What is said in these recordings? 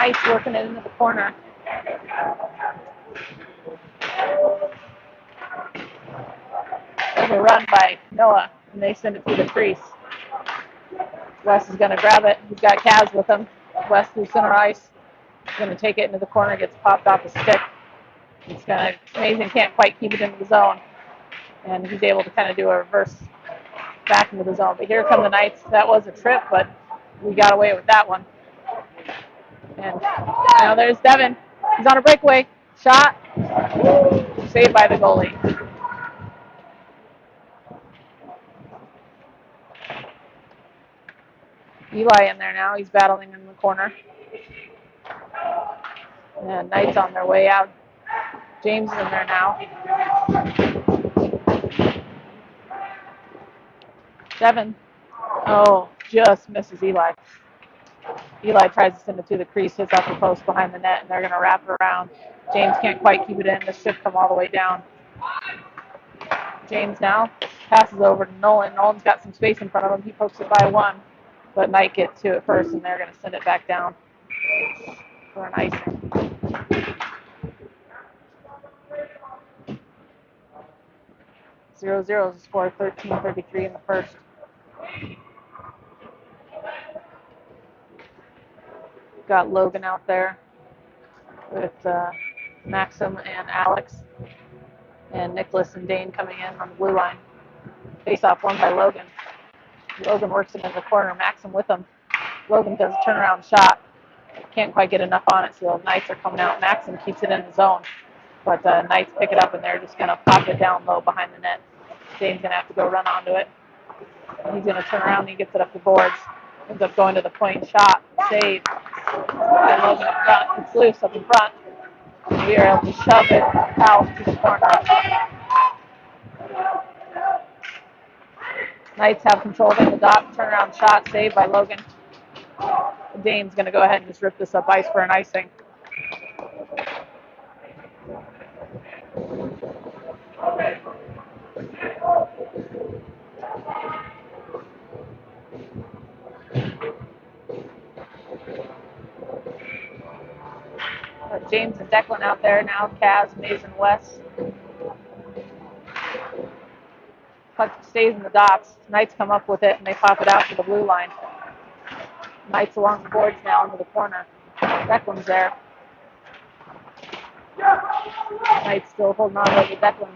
Knights working it into the corner. Overrun by Noah, and they send it through the crease. Wes is going to grab it. He's got Kaz with him. Wes through center ice. He's going to take it into the corner, gets popped off the stick. It's kind of amazing, can't quite keep it into the zone. And he's able to kind of do a reverse back into the zone. But here come the Knights. That was a trip, but we got away with that one. And now there's Devin. He's on a breakaway. Shot. Saved by the goalie. Eli in there now. He's battling in the corner. And Knights on their way out. James is in there now. Devin. Oh, just misses Eli. Eli tries to send it to the crease, hits off the post behind the net, and they're going to wrap it around. James can't quite keep it in. This should come all the way down. James now passes over to Nolan. Nolan's got some space in front of him. He pokes it by one, but Knight gets to it first, and they're going to send it back down for an icing. Zero is scored 13:33 in the first. Got Logan out there with Maxim and Alex, and Nicholas and Dane coming in on the blue line. Face-off won by Logan. Logan works it in the corner. Maxim with him. Logan does a turnaround shot. Can't quite get enough on it, so the Knights are coming out. Maxim keeps it in the zone, but Knights pick it up, and they're just going to pop it down low behind the net. Dane's going to have to go run onto it. He's going to turn around, and he gets it up the boards. Ends up going to the point. Shot. Save. By Logan up front. It's loose up in front. We are able to shove it out to the corner. Knights have control of the dot. Turnaround shot. Saved by Logan. Dane's going to go ahead and just rip this up ice for an icing. James and Declan out there now. Kaz, Mason, West. Puck stays in the dots. Knights come up with it, and they pop it out to the blue line. Knights along the boards now into the corner. Declan's there. Knights still holding on to Declan,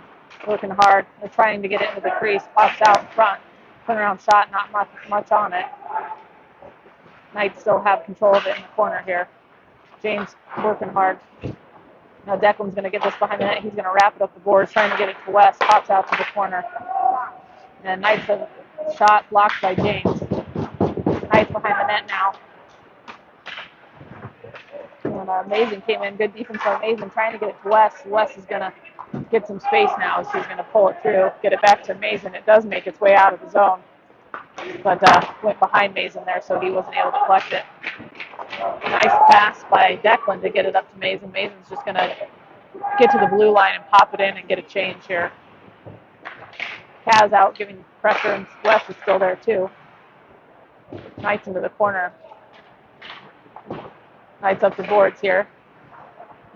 working hard. They're trying to get it into the crease. Pops out in front. Turnaround shot, not much on it. Knights still have control of it in the corner here. James working hard. Now Declan's going to get this behind the net. He's going to wrap it up the boards, trying to get it to West. Pops out to the corner. And Knights have a shot blocked by James. Knights behind the net now. And Mason came in. Good defense by Mason, trying to get it to West. West is going to get some space now, so he's going to pull it through, get it back to Mason. It does make its way out of the zone, but went behind Mason there, so he wasn't able to collect it. Nice pass by Declan to get it up to Mason. Mason's just going to get to the blue line and pop it in and get a change here. Kaz out giving pressure, and West is still there too. Knights into the corner. Knights up the boards here.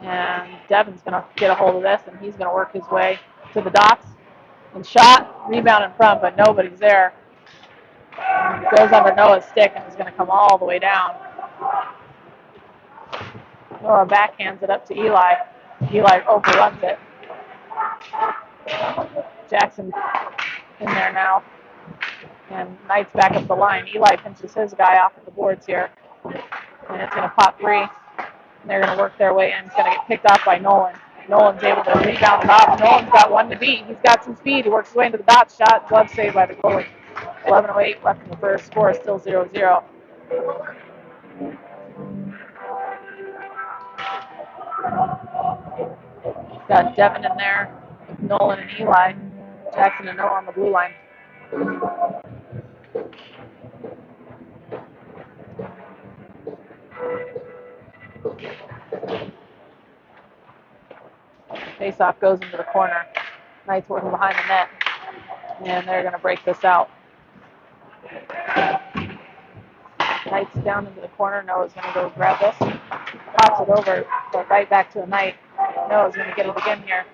And Devin's going to get a hold of this, and he's going to work his way to the dots. And shot, rebound in front, but nobody's there. And goes under Noah's stick, and is going to come all the way down. Noah backhands it up to Eli. Eli overruns it. Jackson in there now. And Knights back up the line. Eli pinches his guy off at the boards here. And it's going to pop free. And they're going to work their way in. It's going to get picked off by Nolan. Nolan's able to rebound it off. Nolan's got one to beat. He's got some speed. He works his way into the dot. Shot. Glove saved by the goalie. 11:08 left in the first. Score is still 0-0. Got Devin in there, Nolan and Eli. Jackson and Noah on the blue line. Face-off goes into the corner. Knights working behind the net. And they're going to break this out. Knights down into the corner. Noah's going to go grab this. pops it over, but right back to the Knight. Noah's going to get it again here,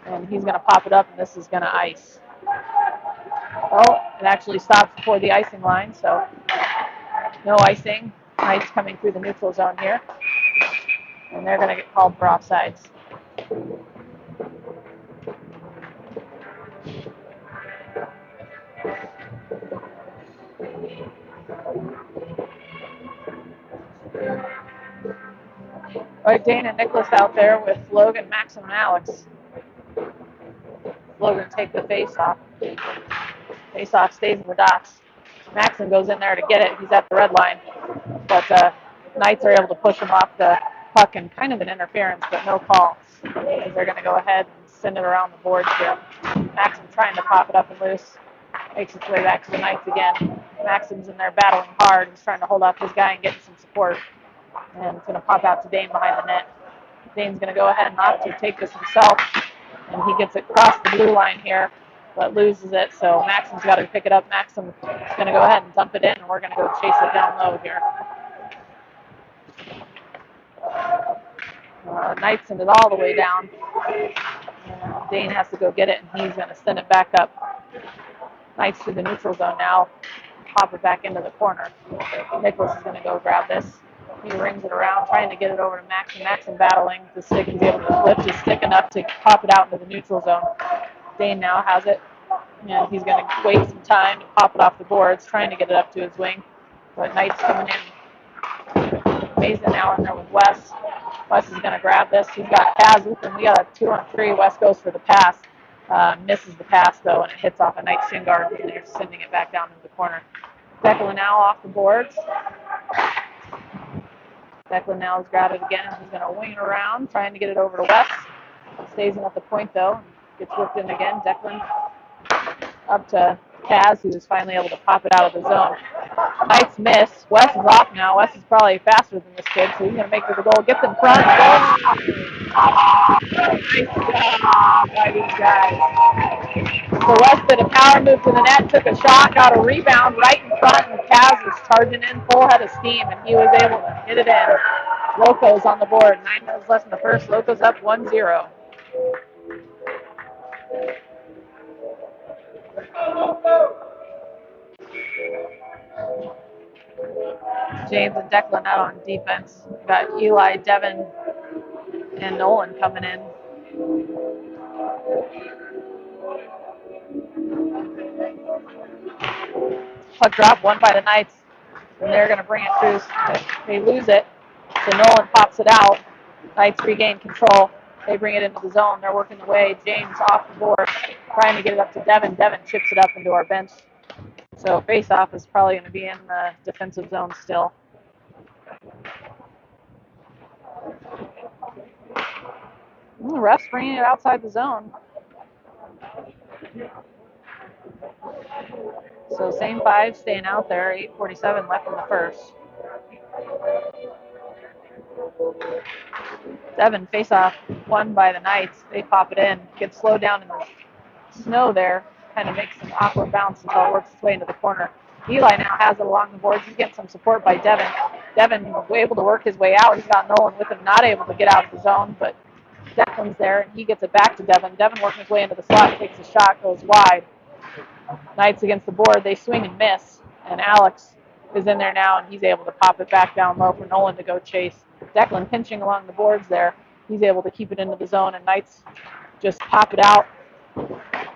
and he's going to pop it up, and this is going to ice. Oh, it actually stops before the icing line, so no icing. Knight's coming through the neutral zone here, and they're going to get called for offsides. All right, Dane and Nicholas out there with Logan, Maxim, and Alex. Logan take the face off. Face off stays in the dots. Maxim goes in there to get it. He's at the red line, but Knights are able to push him off the puck, and kind of an interference, but no call. As they're going to go ahead and send it around the boards here. Maxim trying to pop it up and loose. Makes its way back to the Knights again. Maxim's in there battling hard. He's trying to hold off his guy and getting some support. And it's going to pop out to Dane behind the net. Dane's going to go ahead and opt to take this himself. And he gets it across the blue line here, but loses it. So Maxim's got to pick it up. Maxim's going to go ahead and dump it in, and we're going to go chase it down low here. Knights send it all the way down. Dane has to go get it, and he's going to send it back up. Knights to the neutral zone now. Pop it back into the corner. Nicholas is going to go grab this. He rings it around, trying to get it over to Maxim. Maxim battling the stick. He's able to lift his stick enough to pop it out into the neutral zone. Dane now has it, and he's going to wait some time to pop it off the boards, trying to get it up to his wing. But Knight's coming in. Mason now in there with Wes. Wes is going to grab this. He's got Kaz with him. We got a 2-on-3. Wes goes for the pass. Misses the pass, though, and it hits off a Knight's shin guard, and they're sending it back down into the corner. Declan now off the boards. Declan now has grabbed it again, and he's going to wing it around, trying to get it over to Wes. Stays in at the point, though. Gets whipped in again. Declan up to Kaz, who is finally able to pop it out of the zone. Nice miss. Wes is off now. Wes is probably faster than this kid, so he's going to make it the goal. Gets in front. Nice job by these guys. So Wes did a power move to the net, took a shot, got a rebound right in front, and Kaz was charging in full head of steam, and he was able to get it in. Locos on the board. 9 minutes left in the first. Locos up 1-0. James and Declan out on defense. We've got Eli, Devin, and Nolan coming in. Puck drop, won by the Knights, and they're going to bring it through. They lose it, so Nolan pops it out. Knights regain control. They bring it into the zone. They're working away. James off the board, trying to get it up to Devin. Devin chips it up into our bench. So face-off is probably going to be in the defensive zone still. The ref's bringing it outside the zone. So same 5 staying out there. 8:47 left in the first. Devin face-off won by the Knights. They pop it in. Gets slowed down in the snow there. Kind of makes an awkward bounce until it works its way into the corner. Eli now has it along the boards. He's getting some support by Devin. Devin was able to work his way out. He's got Nolan with him, not able to get out of the zone, but Declan's there, and he gets it back to Devin. Devin working his way into the slot, takes a shot, goes wide. Knights against the board. They swing and miss, and Alex is in there now, and he's able to pop it back down low for Nolan to go chase. Declan pinching along the boards there. He's able to keep it into the zone, and Knights just pop it out.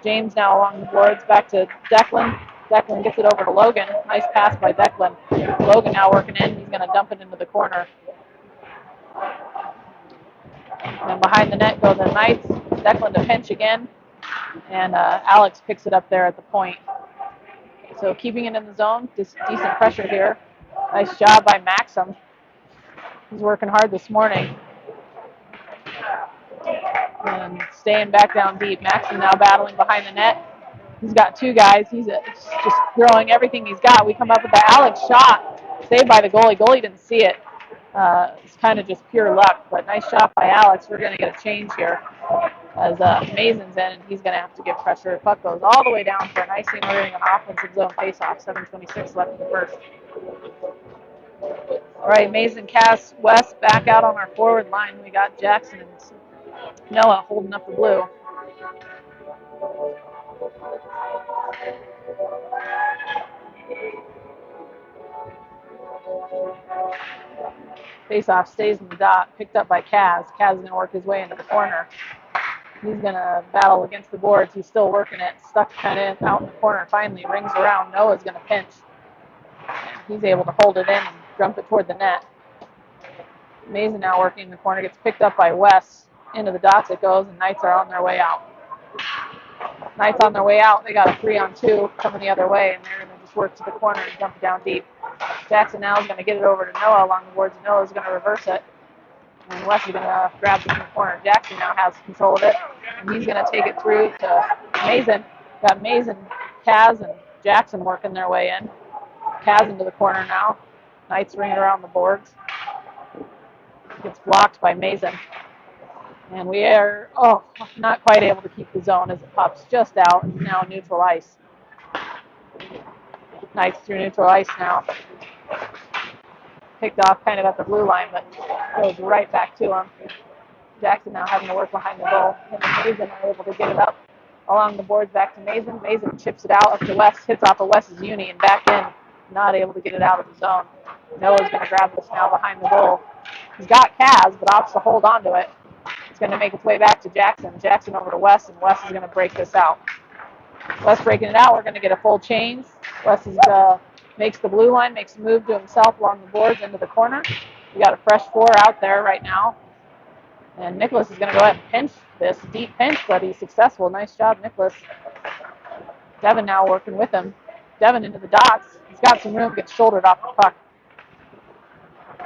James now along the boards, back to Declan. Declan gets it over to Logan. Nice pass by Declan. Logan now working in. He's going to dump it into the corner. And then behind the net go the Knights. Declan to pinch again. And Alex picks it up there at the point. So keeping it in the zone, just decent pressure here. Nice job by Maxim. He's working hard this morning. And staying back down deep. Maxim now battling behind the net. He's got 2 guys. He's just throwing everything he's got. We come up with the Alex shot. Saved by the goalie. Goalie didn't see it. It's kind of just pure luck. But nice shot by Alex. We're going to get a change here. As Mason's in, and he's going to have to give pressure. Puck goes all the way down for an icing. We're getting an offensive zone faceoff. 7:26 left in the first. All right, Mason, Cass, West back out on our forward line. We got Jackson and Noah holding up the blue. Face-off stays in the dot, picked up by Kaz. Kaz is going to work his way into the corner. He's going to battle against the boards. He's still working it. Stuck kind of out in the corner. Finally rings around. Noah's going to pinch. He's able to hold it in and jump it toward the net. Mason now working in the corner. Gets picked up by Wes. Into the dots it goes, and Knights are on their way out. Knights on their way out. They got a 3-on-2 coming the other way, and they're going to just work to the corner and jump it down deep. Jackson now is going to get it over to Noah along the boards. Noah's going to reverse it. And Wes is going to grab it in the corner. Jackson now has control of it. And he's going to take it through to Mason. Got Mason, Kaz, and Jackson working their way in. Kaz into the corner now. Knights ring around the boards. Gets blocked by Mason. And we are, not quite able to keep the zone as it pops just out. Now neutral ice. Knights through neutral ice now. Picked off kind of at the blue line, but goes right back to him. Jackson now having to work behind the goal. Him and Mason are able to get it up along the boards back to Mason. Mason chips it out up to West, hits off of West's uni and back in. Not able to get it out of the zone. Noah's going to grab this now behind the goal. He's got Kaz, but opts to hold on to it. It's going to make its way back to Jackson. Jackson over to West, and West is going to break this out. West breaking it out. We're going to get a full change. West is, makes the blue line, makes a move to himself along the boards into the corner. We got a fresh 4 out there right now. And Nicholas is going to go ahead and pinch this deep pinch, but he's successful. Nice job, Nicholas. Devin now working with him. Devin into the dots. He's got some room, gets shouldered off the puck.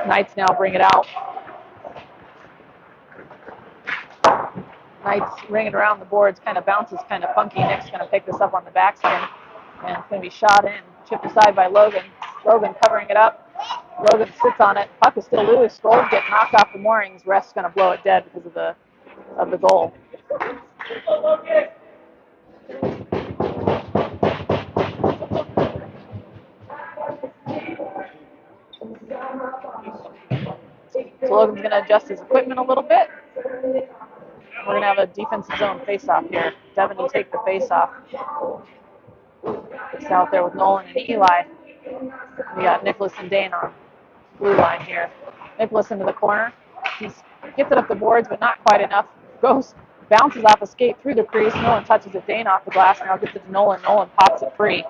Knights now bring it out. Knights ringing around the boards, kind of bounces, kind of funky. Nick's going to pick this up on the backside, and it's going to be shot in. Chipped aside by Logan. Logan covering it up. Logan sits on it. Puck is still loose. Goals get knocked off the moorings. Ref's going to blow it dead because of the goal. So Logan's going to adjust his equipment a little bit. We're going to have a defensive zone face-off here. Devin will take the face-off. It's out there with Nolan and Eli. We got Nicholas and Dane on blue line here. Nicholas into the corner. He gets it up the boards, but not quite enough. Bounces off a skate through the crease. Nolan touches it. Dane off the glass. Now gets it to Nolan. Nolan pops it free.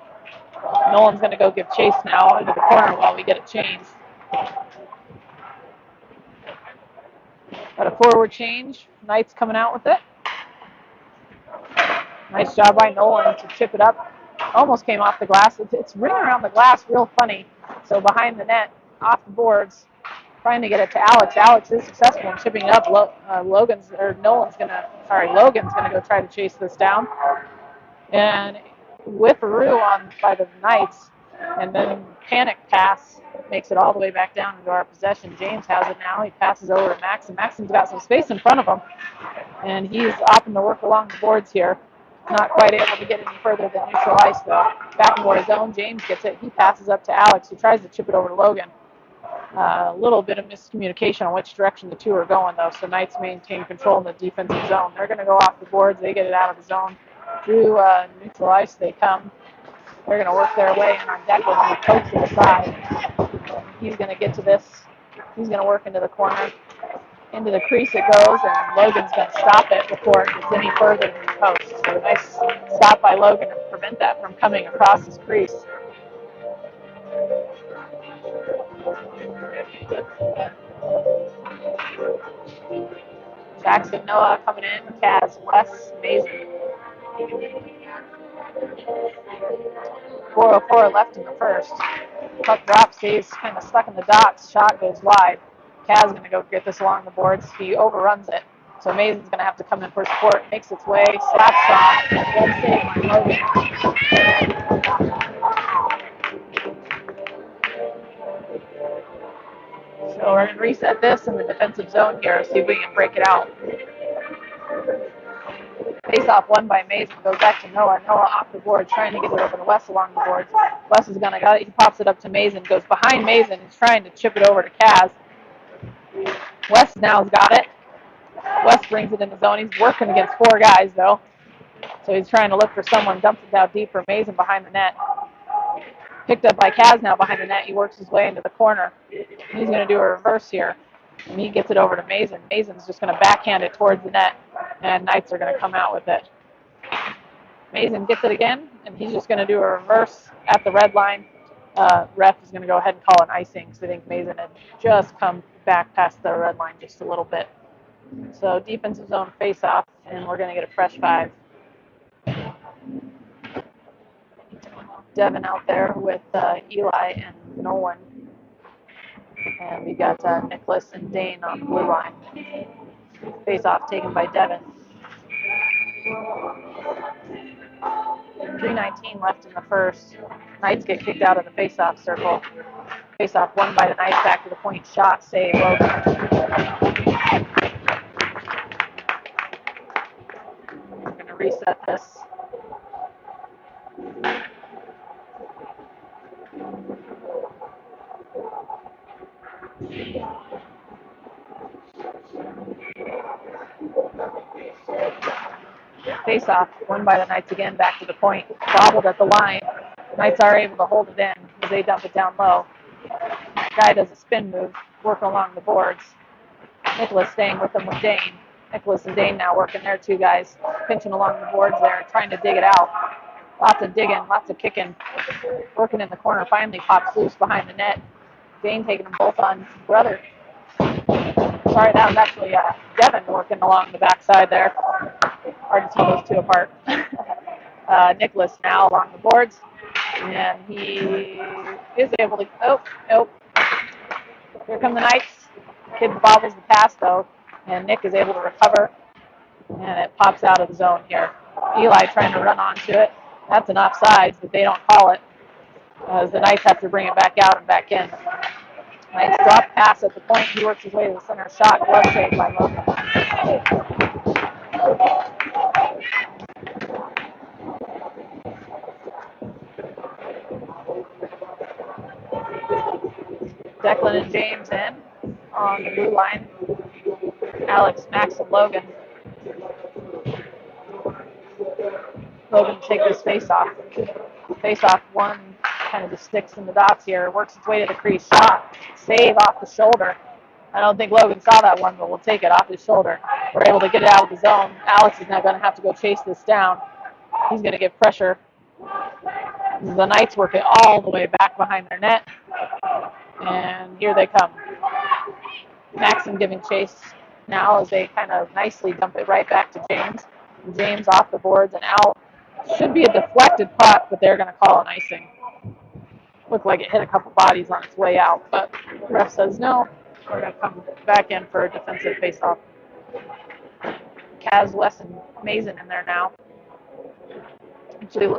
Nolan's going to go give chase now into the corner while we get it changed. Got a forward change. Knights coming out with it. Nice job by Nolan to chip it up. Almost came off the glass. It's ringing around the glass real funny. So behind the net, off the boards, trying to get it to Alex. Alex is successful in chipping it up. Logan's gonna go try to chase this down. And with Rue on by the Knights, and then panic pass makes it all the way back down into our possession. James has it now. He passes over to Maxim. Maxim's got some space in front of him, and he's opting to work along the boards here. Not quite able to get any further than neutral ice, though. Back into our zone. James gets it. He passes up to Alex, who tries to chip it over to Logan. A little bit of miscommunication on which direction the two are going, though, so Knights maintain control in the defensive zone. They're going to go off the boards. They get it out of the zone. Through neutral ice they come. They're going to work their way in on deck and he pokes it aside. He's going to get to this. He's going to work into the corner. Into the crease it goes, and Logan's going to stop it before it gets any further than the post. So nice stop by Logan to prevent that from coming across his crease. Jackson, Noah coming in. Kaz, Wes, Mason. 4:04 left in the first. Puck drop, stays kind of stuck in the dots. Shot goes wide. Kaz going to go get this along the boards. He overruns it. So Mason's going to have to come in for support. Makes its way. Slaps off. Good save by Logan. So we're going to reset this in the defensive zone here. See if we can break it out. Face off won by Mason. Goes back to Noah. Noah off the board, trying to get it over to Wes along the boards. Wes is going to got it. He pops it up to Mason. Goes behind Mason. He's trying to chip it over to Kaz. Wes now's got it. Wes brings it in the zone. He's working against four guys, though. So he's trying to look for someone. Dumps it down deep for Mason behind the net. Picked up by Kaz now behind the net. He works his way into the corner. He's going to do a reverse here. And he gets it over to Mason. Mason's just going to backhand it towards the net. And Knights are going to come out with it. Mason gets it again, and he's just going to do a reverse at the red line. Ref is going to go ahead and call an icing because I think Mason had just come back past the red line just a little bit. So defensive zone face-off, and we're going to get a fresh 5. Devin out there with Eli and Nolan. And we got Nicholas and Dane on the blue line. Face-off taken by Devin. 3:19 left in the first. Knights get kicked out of the face-off circle. Face-off won by the Knights, back to the point. Shot, save, Logan. We're going to reset this. Face-off won by the Knights again, back to the point. Bobbled at the line. Knights are able to hold it in as they dump it down low. Guy does a spin move, working along the boards. Nicholas staying with them with Dane. Nicholas and Dane now working their two guys, pinching along the boards there, trying to dig it out. Lots of digging, lots of kicking. Working in the corner, finally pops loose behind the net. Dane taking them both on brother. Sorry, that was actually Devin working along the backside there. Hard to tell those two apart. Nicholas now along the boards. And he is able to, nope. Here come the Knights. Kid bobbles the pass, though, and Nick is able to recover, and it pops out of the zone here. Eli trying to run onto it. That's an offsides, but they don't call it, as the Knights have to bring it back out and back in. Knights drop pass at the point. He works his way to the center. Shot, glove saved by Logan. Declan and James in on the blue line. Alex, Max, and Logan. Logan take this face-off. Face-off one kind of just sticks in the dots here. Works its way to the crease. Shot. Save off the shoulder. I don't think Logan saw that one, but we'll take it off his shoulder. We're able to get it out of the zone. Alex is now going to have to go chase this down. He's going to give pressure. The Knights work it all the way back behind their net. And here they come. Maxim giving chase now as they kind of nicely dump it right back to James. James off the boards and out. Should be a deflected puck, but they're going to call an icing. Looked like it hit a couple bodies on its way out, but the ref says no. We're going to come back in for a defensive face-off. Kaz, Wes, and Mason in there now. Actually,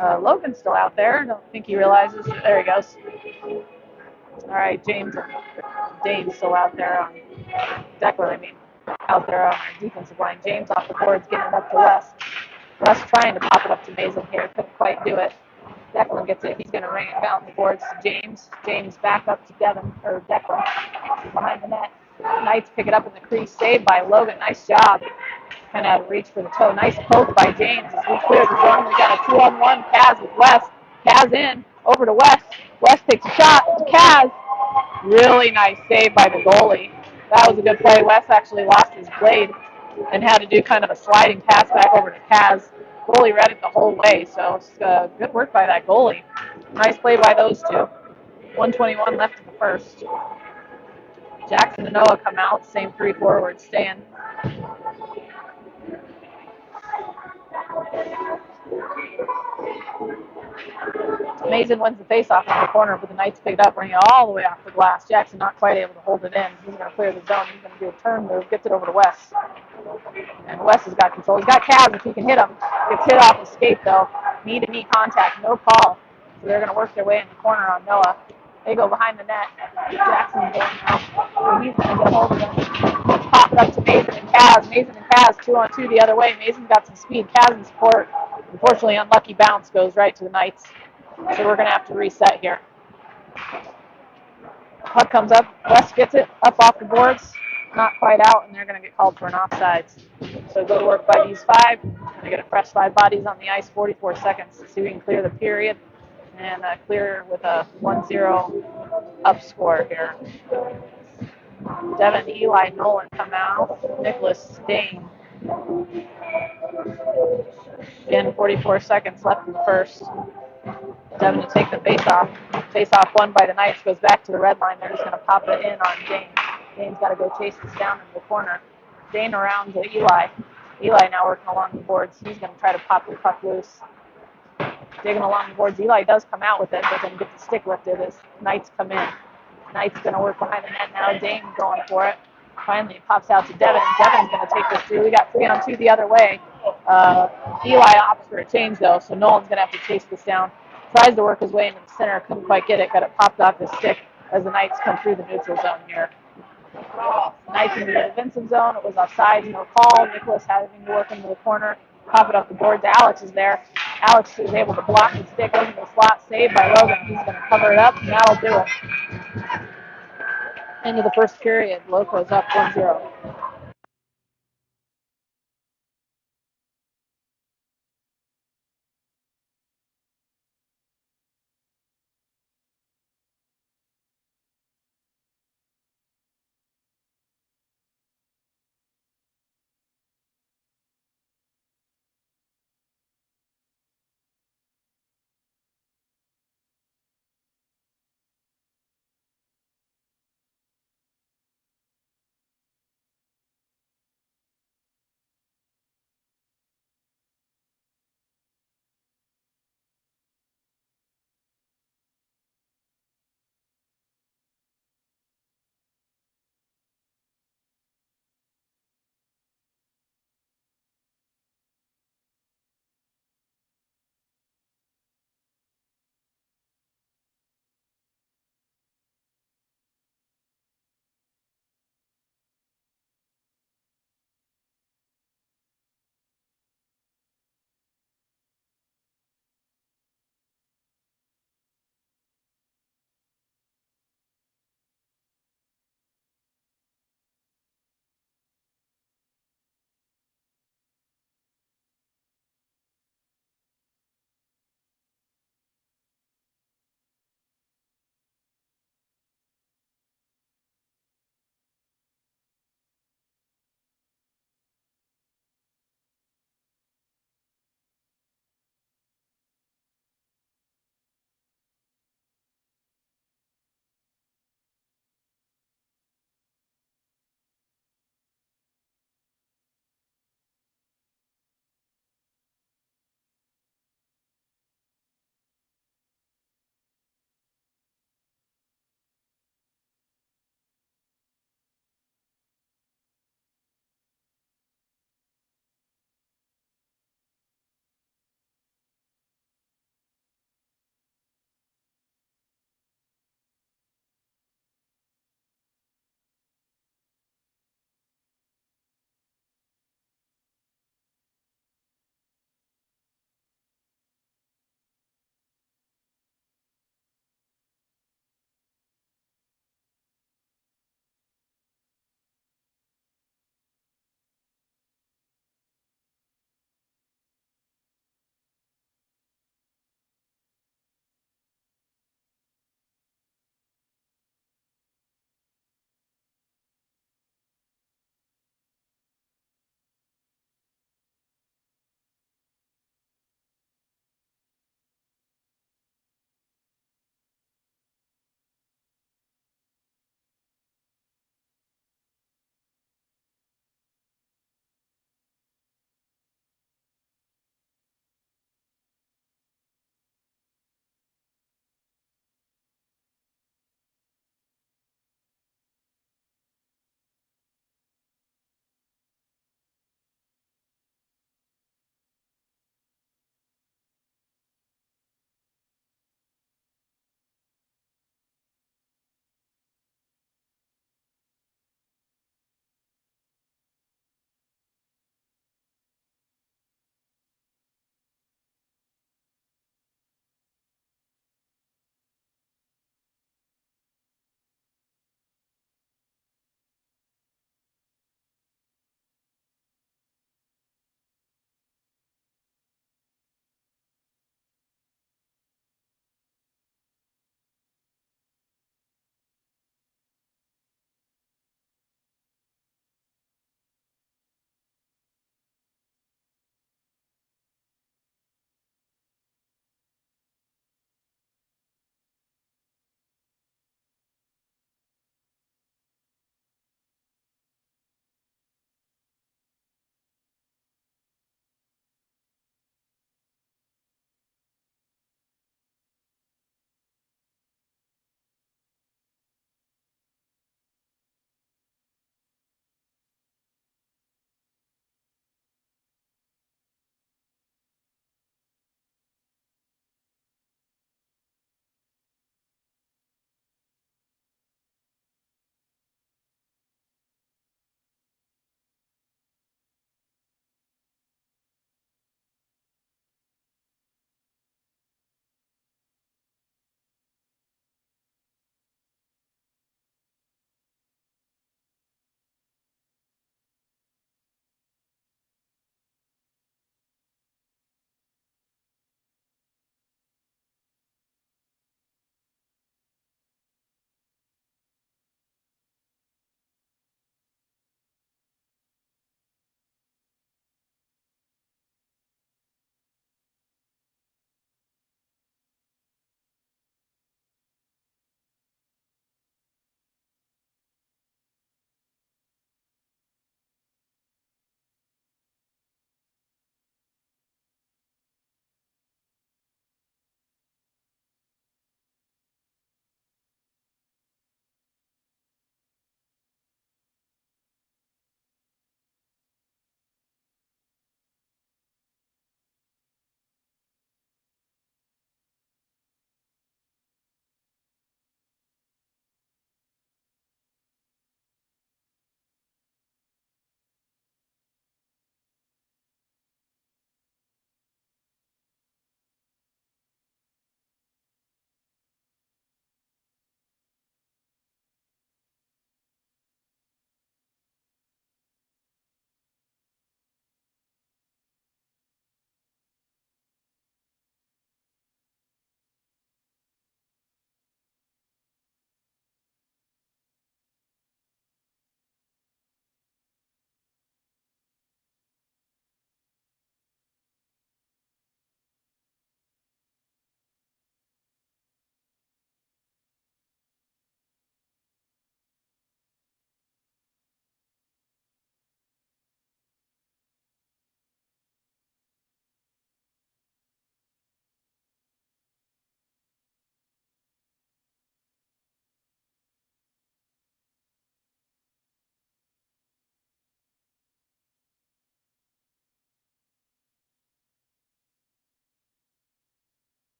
Logan's still out there. I don't think he realizes. There he goes. All right, James and Dane's still out there on Declan, out there on our defensive line. James off the boards, getting it up to Wes. Wes trying to pop it up to Mason here. Couldn't quite do it. Declan gets it. He's going to ring it down the boards to James. James back up to Declan behind the net. Knights pick it up in the crease. Saved by Logan. Nice job. Kind of out of reach for the toe. Nice poke by James as we clear the zone. We got a 2-on-1. Kaz with Wes. Kaz in. Over to Wes. Wes takes a shot to Kaz. Really nice save by the goalie. That was a good play. Wes actually lost his blade and had to do kind of a sliding pass back over to Kaz. Goalie read it the whole way, so it's good work by that goalie. Nice play by those two. 1:21 left in the first. Jackson and Noah come out. Same three forwards staying. Mason wins the faceoff in the corner, but the Knights pick it up, bring it all the way off the glass. Jackson not quite able to hold it in. He's going to clear the zone. He's going to do a turn move, gets it over to Wes. And Wes has got control. He's got Kaz if he can hit him. Gets hit off the skate, though. Knee-to-knee contact, no call. So they're going to work their way in the corner on Noah. They go behind the net. Jackson's going now. So he's going to get a hold of it. Pop it up to Mason and Kaz. Mason and Kaz 2-on-2 the other way. Mason's got some speed. Kaz in support. Unfortunately, unlucky bounce goes right to the Knights. So we're going to have to reset here. Puck comes up. West gets it up off the boards. Not quite out, and they're going to get called for an offsides. So go to work by these five. They get a fresh 5 bodies on the ice, 44 seconds to see if we can clear the period and clear with a 1-0 up score here. Devin, Eli, Nolan come out. Nicholas, Dane. Again, 44 seconds left in the first. Devin to take the face-off. Face-off won by the Knights, goes back to the red line. They're just going to pop it in on Dane. Dane's got to go chase this down in the corner. Dane around to Eli. Eli now working along the boards. He's going to try to pop the puck loose. Digging along the boards. Eli does come out with it, but then get the stick lifted as Knights come in. Knight's going to work behind the net now. Dane going for it. Finally, it pops out to Devin. Devin's going to take this through. We got 3-on-2 the other way. Eli opts for a change, though, so Nolan's going to have to chase this down. Tries to work his way into the center. Couldn't quite get it. Got it popped off the stick as the Knights come through the neutral zone here. Knights into the defensive zone. It was offside, no call. Nicholas having to work into the corner. Pop it off the boards. Alex is there. Alex is able to block the stick into the slot. Saved by Logan. He's going to cover it up, and that'll do it. Into the first period. Loco's up 1-0.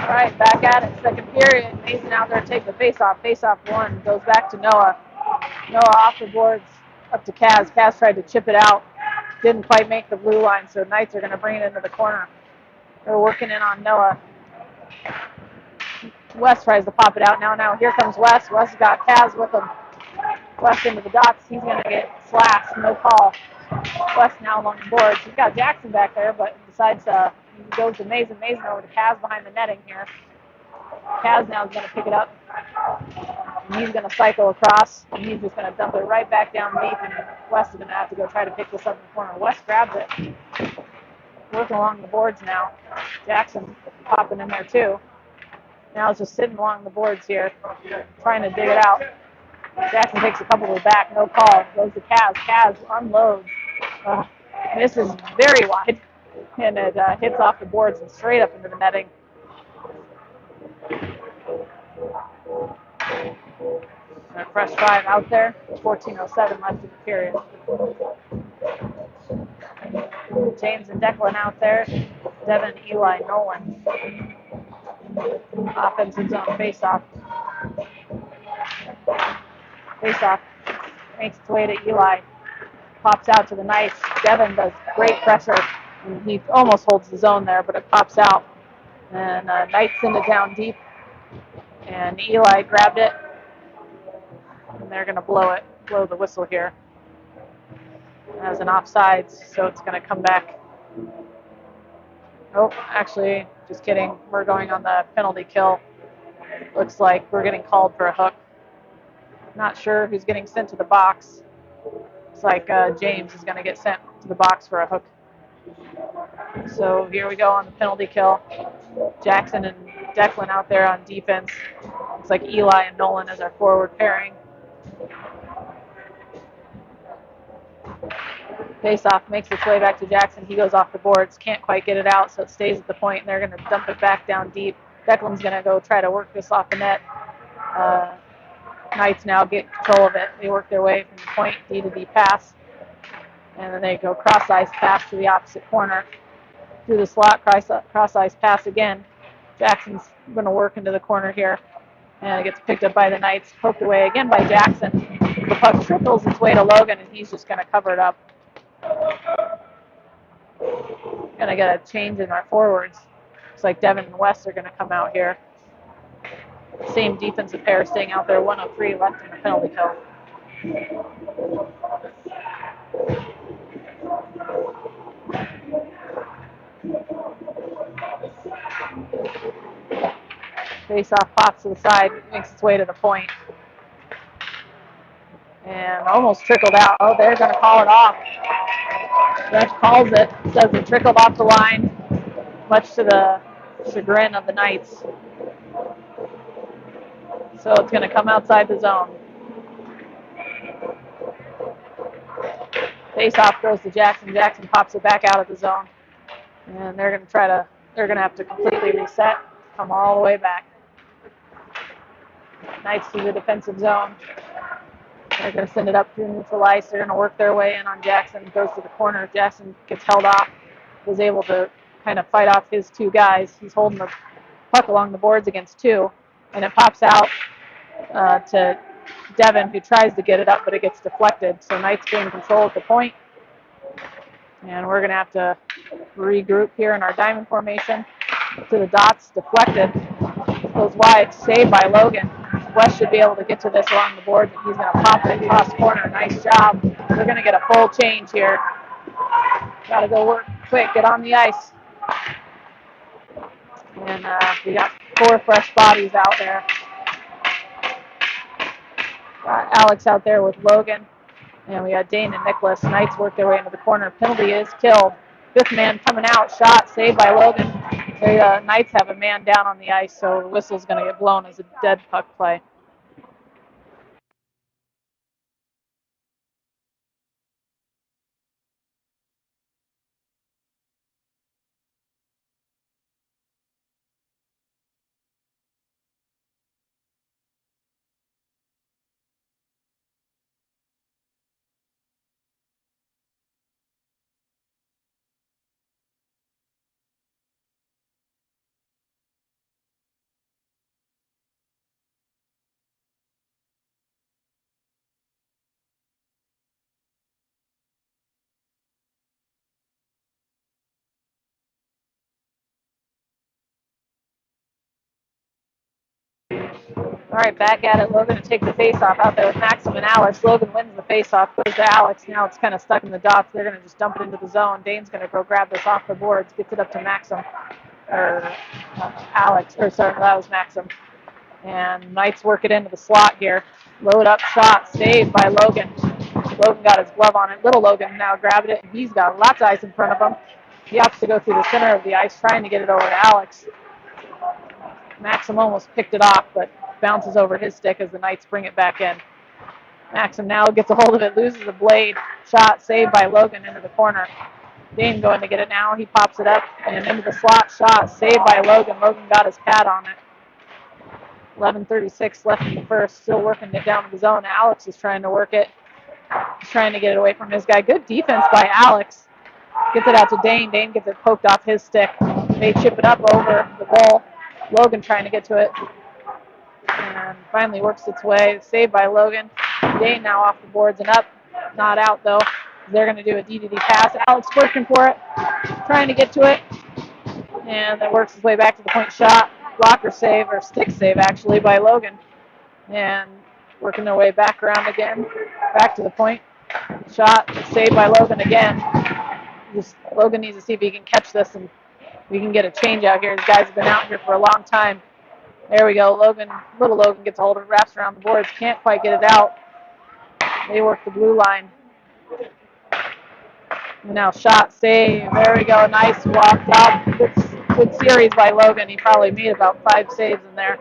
All right, back at it, second period. Mason out there to take the face-off. Face-off one goes back to Noah. Noah off the boards, up to Kaz. Kaz tried to chip it out. Didn't quite make the blue line, so Knights are going to bring it into the corner. They're working in on Noah. West tries to pop it out now. Now here comes West. West got Kaz with him. West into the dots. He's going to get slashed. No call. West now along the boards. He's got Jackson back there, but decides he goes to Mason. Mason over to Kaz behind the netting here. Kaz now is going to pick it up. And he's going to cycle across, and he's just going to dump it right back down deep, and West is going to have to go try to pick this up in the corner. West grabs it. Working along the boards now. Jackson popping in there too. Now it's just sitting along the boards here, trying to dig it out. Jackson takes a couple to the back, no call. Goes to Kaz. Kaz unloads. Misses very wide, and it hits off the boards and straight up into the netting. And a fresh five out there. 14:07 left in the period. James and Declan out there. Devin, Eli, Nolan. Offensive zone face-off. Face-off makes its way to Eli. Pops out to the Knights. Devin does great pressure. And he almost holds the zone there, but it pops out. And Knights send it down deep. And Eli grabbed it. And they're going to blow the whistle here. As an offsides, so it's going to come back. Oh, actually, just kidding. We're going on the penalty kill. Looks like we're getting called for a hook. Not sure who's getting sent to the box. It's like James is going to get sent to the box for a hook. So here we go on the penalty kill. Jackson and Declan out there on defense. Looks like Eli and Nolan as our forward pairing. Face-off makes its way back to Jackson. He goes off the boards, can't quite get it out, so it stays at the point, and they're going to dump it back down deep. Declan's going to go try to work this off the net. Knights now get control of it. They work their way from the point, D to D pass, and then they go cross-ice pass to the opposite corner. Through the slot, cross-ice pass again. Jackson's going to work into the corner here, and it gets picked up by the Knights, poked away again by Jackson. The puck trickles its way to Logan, and he's just going to cover it up. Going to get a change in our forwards. Looks like Devin and West are going to come out here. Same defensive pair staying out there. 103 left in the penalty kill. Face-off pops to the side, makes its way to the point. And almost trickled out. Oh, they're going to call it off. Ref calls it, says it trickled off the line, much to the chagrin of the Knights. So it's going to come outside the zone. Face-off goes to Jackson. Jackson pops it back out of the zone. And they're going to have to completely reset, come all the way back. Knights to the defensive zone. They're going to send it up through neutral ice. They're going to work their way in on Jackson. Goes to the corner. Jackson gets held off. Was able to kind of fight off his two guys. He's holding the puck along the boards against two. And it pops out to Devin, who tries to get it up, but it gets deflected. So Knights gain control at the point. And we're going to have to regroup here in our diamond formation. To the dots, deflected. Goes wide, saved by Logan. West should be able to get to this along the boards, and he's going to pop it across corner. Nice job. We're going to get a full change here. Got to go work quick, get on the ice. And we got 4 fresh bodies out there. Got Alex out there with Logan. And we got Dane and Nicholas. Knights work their way into the corner. Penalty is killed. 5th man coming out. Shot saved by Logan. The Knights have a man down on the ice, so the whistle's going to get blown as a dead puck play. All right, back at it. Logan to take the face-off out there with Maxim and Alex. Logan wins the face-off, goes to Alex. Now it's kind of stuck in the dots. They're going to just dump it into the zone. Dane's going to go grab this off the boards, gets it up to Maxim, or Alex, or sorry, that was Maxim. And Knights work it into the slot here. Load up shot, saved by Logan. Logan got his glove on it. Little Logan now grabbed it. He's got lots of ice in front of him. He has to go through the center of the ice, trying to get it over to Alex. Maxim almost picked it off, but bounces over his stick as the Knights bring it back in. Maxim now gets a hold of it, loses the blade. Shot saved by Logan into the corner. Dane going to get it now. He pops it up and into the slot. Shot saved by Logan. Logan got his pad on it. 11:36 left in the first. Still working it down to the zone. Alex is trying to work it. He's trying to get it away from his guy. Good defense by Alex. Gets it out to Dane. Dane gets it poked off his stick. They chip it up over the goal. Logan trying to get to it. And finally works its way. Saved by Logan. Dane now off the boards and up. Not out, though. They're going to do a DDD pass. Alex working for it. Trying to get to it. And that works his way back to the point shot. Blocker save, or stick save, actually, by Logan. And working their way back around again. Back to the point. Shot saved by Logan again. Logan needs to see if he can catch this and we can get a change out here. These guys have been out here for a long time. There we go. Little Logan gets a hold of it, wraps around the boards, can't quite get it out. They work the blue line. And now shot, save. There we go. Nice walk up. Good series by Logan. He probably made about 5 saves in there.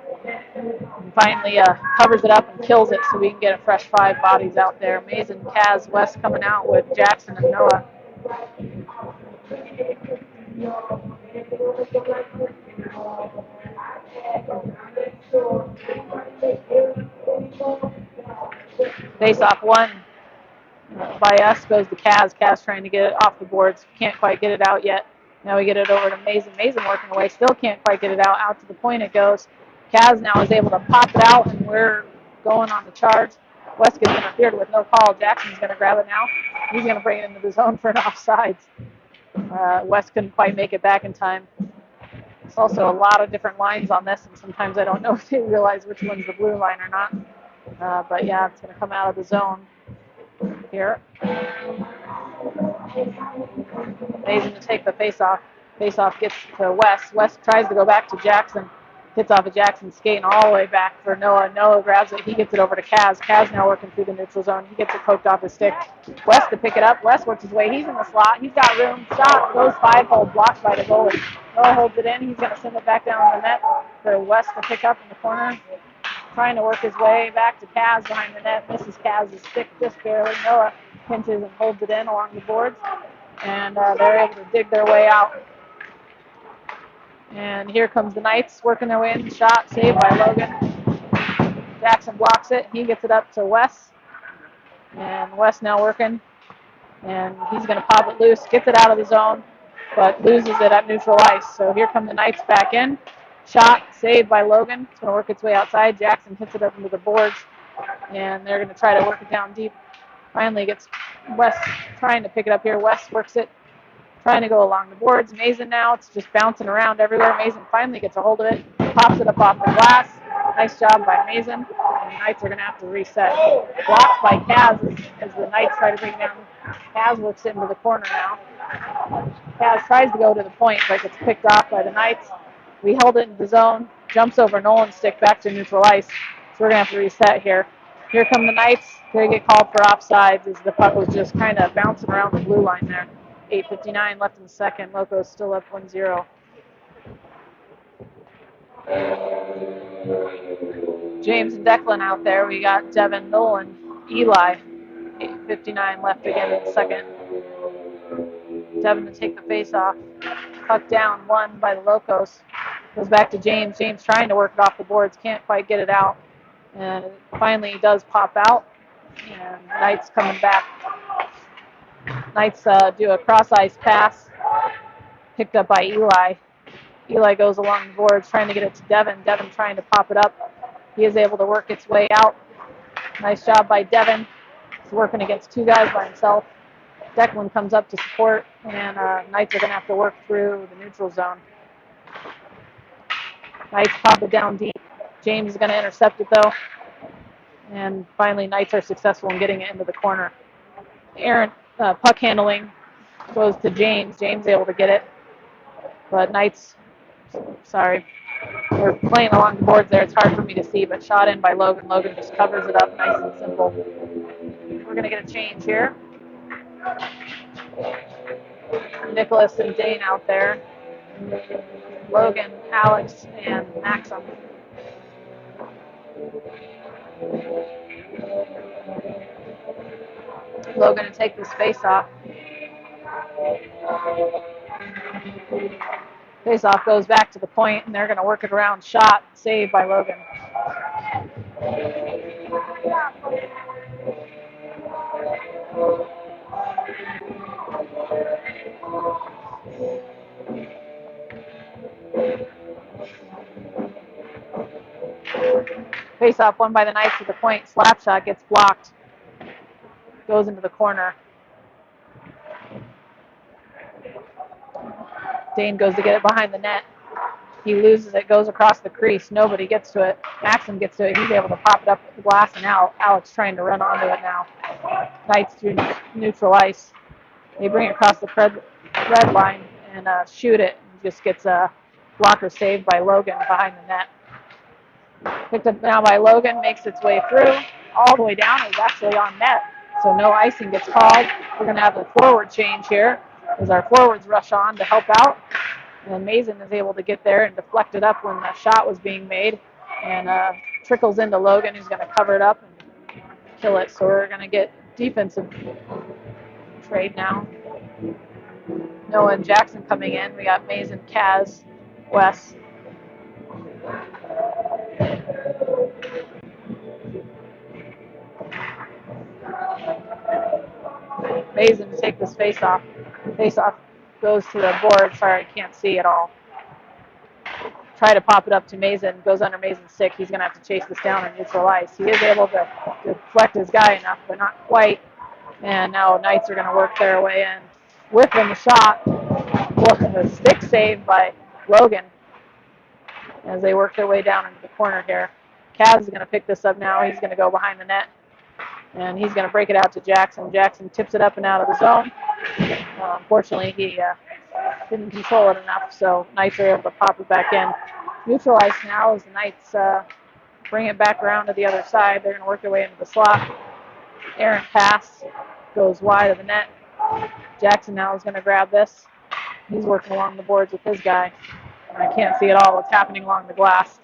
And finally covers it up and kills it so we can get a fresh 5 bodies out there. Mason, Kaz, West coming out with Jackson and Noah. Face off one by us goes to Kaz. Kaz trying to get it off the boards. Can't quite get it out yet. Now we get it over to Mason. Mason working away. Still can't quite get it out. Out to the point it goes. Kaz now is able to pop it out, and we're going on the charge. West gets interfered with, no call. Jackson's going to grab it now. He's going to bring it into the zone for an offsides. West couldn't quite make it back in time. There's also a lot of different lines on this, and sometimes I don't know if they realize which one's the blue line or not. But yeah, it's going to come out of the zone here. Mason to take the face-off. Face-off gets to West. West tries to go back to Jackson. Hits off of Jackson, skating all the way back for Noah. Noah grabs it. He gets it over to Kaz. Kaz now working through the neutral zone. He gets it poked off his stick. West to pick it up. West works his way. He's in the slot. He's got room. Shot goes 5-hole. Blocked by the goalie. Noah holds it in. He's going to send it back down the net for West to pick up in the corner. Trying to work his way back to Kaz behind the net. Misses Kaz's stick just barely. Noah pinches and holds it in along the boards. And they're able to dig their way out. And here comes the Knights working their way in. Shot saved by Logan. Jackson blocks it. He gets it up to Wes. And Wes now working. And he's going to pop it loose. Gets it out of the zone, but loses it at neutral ice. So here come the Knights back in. Shot saved by Logan. It's going to work its way outside. Jackson hits it up into the boards. And they're going to try to work it down deep. Finally gets Wes trying to pick it up here. Wes works it. Trying to go along the boards. Mason now, it's just bouncing around everywhere. Mason finally gets a hold of it, pops it up off the glass. Nice job by Mason. And the Knights are going to have to reset. Blocked by Kaz as the Knights try to bring it down. Kaz works it into the corner now. Kaz tries to go to the point, but gets picked off by the Knights. We held it in the zone. Jumps over Nolan's stick back to neutral ice. So we're going to have to reset here. Here come the Knights. They get called for offsides as the puck was just kind of bouncing around the blue line there. 8:59 left in the second. Loco's still up 1-0. James and Declan out there. We got Devin, Nolan, Eli. 8:59 left again in the second. Devin to take the face off. Puck down, won by the Locos. Goes back to James. James trying to work it off the boards. Can't quite get it out. And finally does pop out. And Knights coming back. Knights do a cross-ice pass, picked up by Eli. Eli goes along the boards, trying to get it to Devin. Devin trying to pop it up. He is able to work its way out. Nice job by Devin. He's working against 2 guys by himself. Declan comes up to support, and Knights are going to have to work through the neutral zone. Knights pop it down deep. James is going to intercept it though. And finally, Knights are successful in getting it into the corner. Aaron, puck handling goes to James. James able to get it. But Knights, sorry, they're playing along the boards there. It's hard for me to see, but shot in by Logan. Logan just covers it up nice and simple. We're going to get a change here. Nicholas and Dane out there. Logan, Alex, and Maxim. Logan to take this face off. Face off goes back to the point, and they're going to work it around. Shot, saved by Logan. Face off won by the Knights at the point. Slap shot gets blocked. Goes into the corner. Dane goes to get it behind the net. He loses it, goes across the crease. Nobody gets to it. Maxim gets to it. He's able to pop it up with the glass and out. Alex trying to run onto it now. Knights through neutral ice. They bring it across the red line and shoot it. Just gets a blocker saved by Logan behind the net. Picked up now by Logan, makes its way through. All the way down. It was actually on net. So no icing gets called. We're going to have the forward change here as our forwards rush on to help out. And Mason is able to get there and deflect it up when the shot was being made. And trickles into Logan, who's going to cover it up and kill it. So we're going to get defensive trade now. Noah and Jackson coming in. We got Mason, Kaz, Wes. Mason to take this face off. Face off goes to the board. Sorry, I can't see at all. Try to pop it up to Mason. Goes under Mason's stick. He's going to have to chase this down on neutral ice. He is able to deflect his guy enough, but not quite. And now Knights are going to work their way in. Whipping the shot. A stick save by Logan as they work their way down into the corner here. Kaz is going to pick this up now. He's going to go behind the net. And he's going to break it out to Jackson. Jackson tips it up and out of the zone. Unfortunately, he didn't control it enough, so Knights are able to pop it back in. Neutral ice now as the Knights bring it back around to the other side. They're going to work their way into the slot. Errant pass goes wide of the net. Jackson now is going to grab this. He's working along the boards with his guy. I can't see at all what's happening along the glass.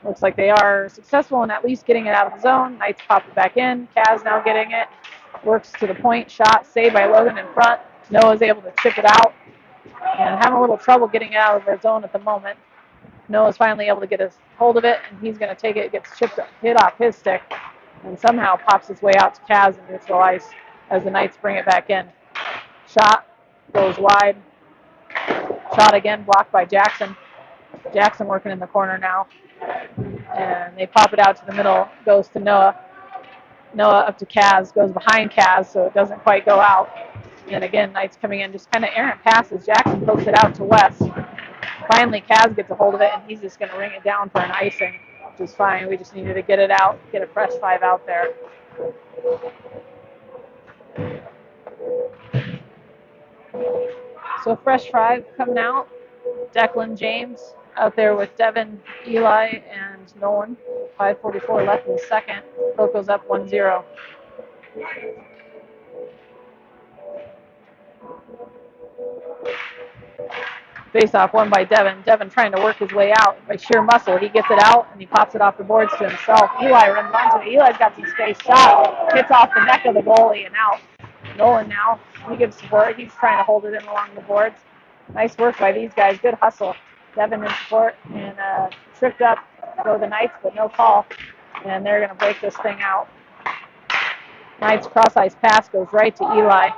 Looks like they are successful in at least getting it out of the zone. Knights pop it back in. Kaz now getting it. Works to the point. Shot saved by Logan in front. Noah's able to chip it out. And having a little trouble getting it out of their zone at the moment. Noah's finally able to get his hold of it, and he's going to take it. It gets hit off his stick, and somehow pops its way out to Kaz in neutral ice as the Knights bring it back in. Shot goes wide. Shot again, blocked by Jackson. Jackson working in the corner now. And they pop it out to the middle, goes to Noah. Noah up to Kaz, goes behind Kaz, so it doesn't quite go out. And again, Knights coming in, just kind of errant passes. Jackson pokes it out to West. Finally, Kaz gets a hold of it, and he's just going to ring it down for an icing, which is fine. We just needed to get it out, get a fresh 5 out there. So fresh 5 coming out. Declan James out there with Devin, Eli, and Nolan. 5:44 left in the second. Loco's up 1-0. Face-off won by Devin. Devin trying to work his way out by sheer muscle. He gets it out, and he pops it off the boards to himself. Eli runs onto it. Eli's got some space. Shot. Hits off the neck of the goalie and out. Nolan now. He gives support. He's trying to hold it in along the boards. Nice work by these guys. Good hustle. Devin in support and tripped up. Go the Knights, but no call. And they're going to break this thing out. Knights cross-ice pass goes right to Eli.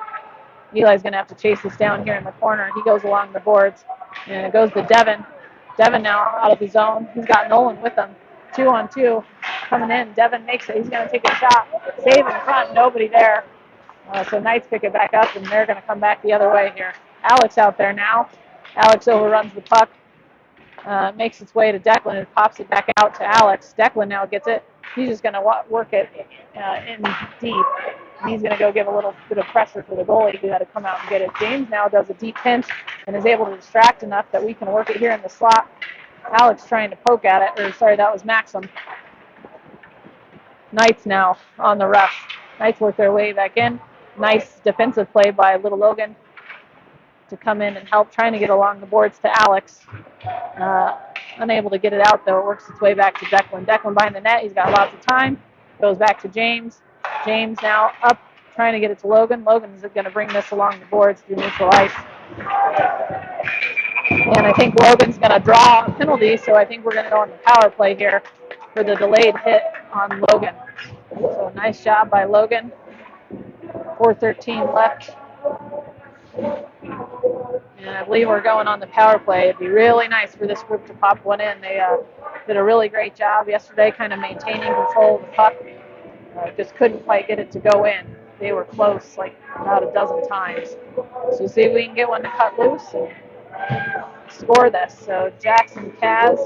Eli's going to have to chase this down here in the corner. He goes along the boards, and it goes to Devin. Devin now out of the zone. He's got Nolan with him. 2-on-2 coming in. Devin makes it. He's going to take a shot. Save in front. Nobody there. So Knights pick it back up, and they're going to come back the other way here. Alex out there now. Alex overruns the puck. Makes its way to Declan and pops it back out to Alex. Declan now gets it. He's just going to work it in deep. And he's going to go give a little bit of pressure for the goalie who had to come out and get it. James now does a deep pinch and is able to distract enough that we can work it here in the slot. Alex trying to poke at it, or sorry, that was Maxim. Knights now on the rush. Knights work their way back in. Nice defensive play by Little Logan to come in and help, trying to get along the boards to Alex. Unable to get it out, though. It works its way back to Declan. Declan behind the net. He's got lots of time. Goes back to James. James now up, trying to get it to Logan. Logan's going to bring this along the boards through neutral ice. And I think Logan's going to draw a penalty, so I think we're going to go on the power play here for the delayed hit on Logan. So nice job by Logan. 4:13 left. And I believe we're going on the power play. It'd be really nice for this group to pop one in. They did a really great job yesterday kind of maintaining control of the puck. Just couldn't quite get it to go in. They were close like about a dozen times. So see if we can get one to cut loose and score this. So Jackson, Kaz,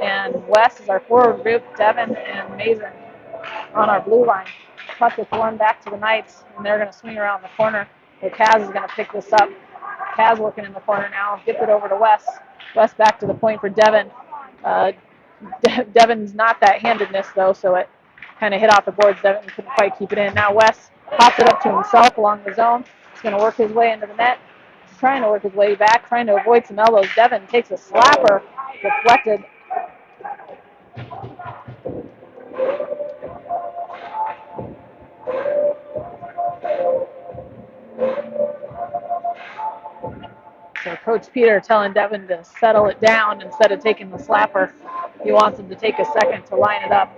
and Wes is our forward group. Devin and Mason on our blue line. Puck with one back to the Knights, and they're going to swing around the corner. So Kaz is going to pick this up. Kaz working in the corner now. Gets it over to Wes. Wes back to the point for Devin. Devin's not that handedness, though, so it kind of hit off the boards. Devin couldn't quite keep it in. Now Wes pops it up to himself along the zone. He's going to work his way into the net. He's trying to work his way back, trying to avoid some elbows. Devin takes a slapper, deflected. So Coach Peter telling Devin to settle it down instead of taking the slapper. He wants him to take a second to line it up.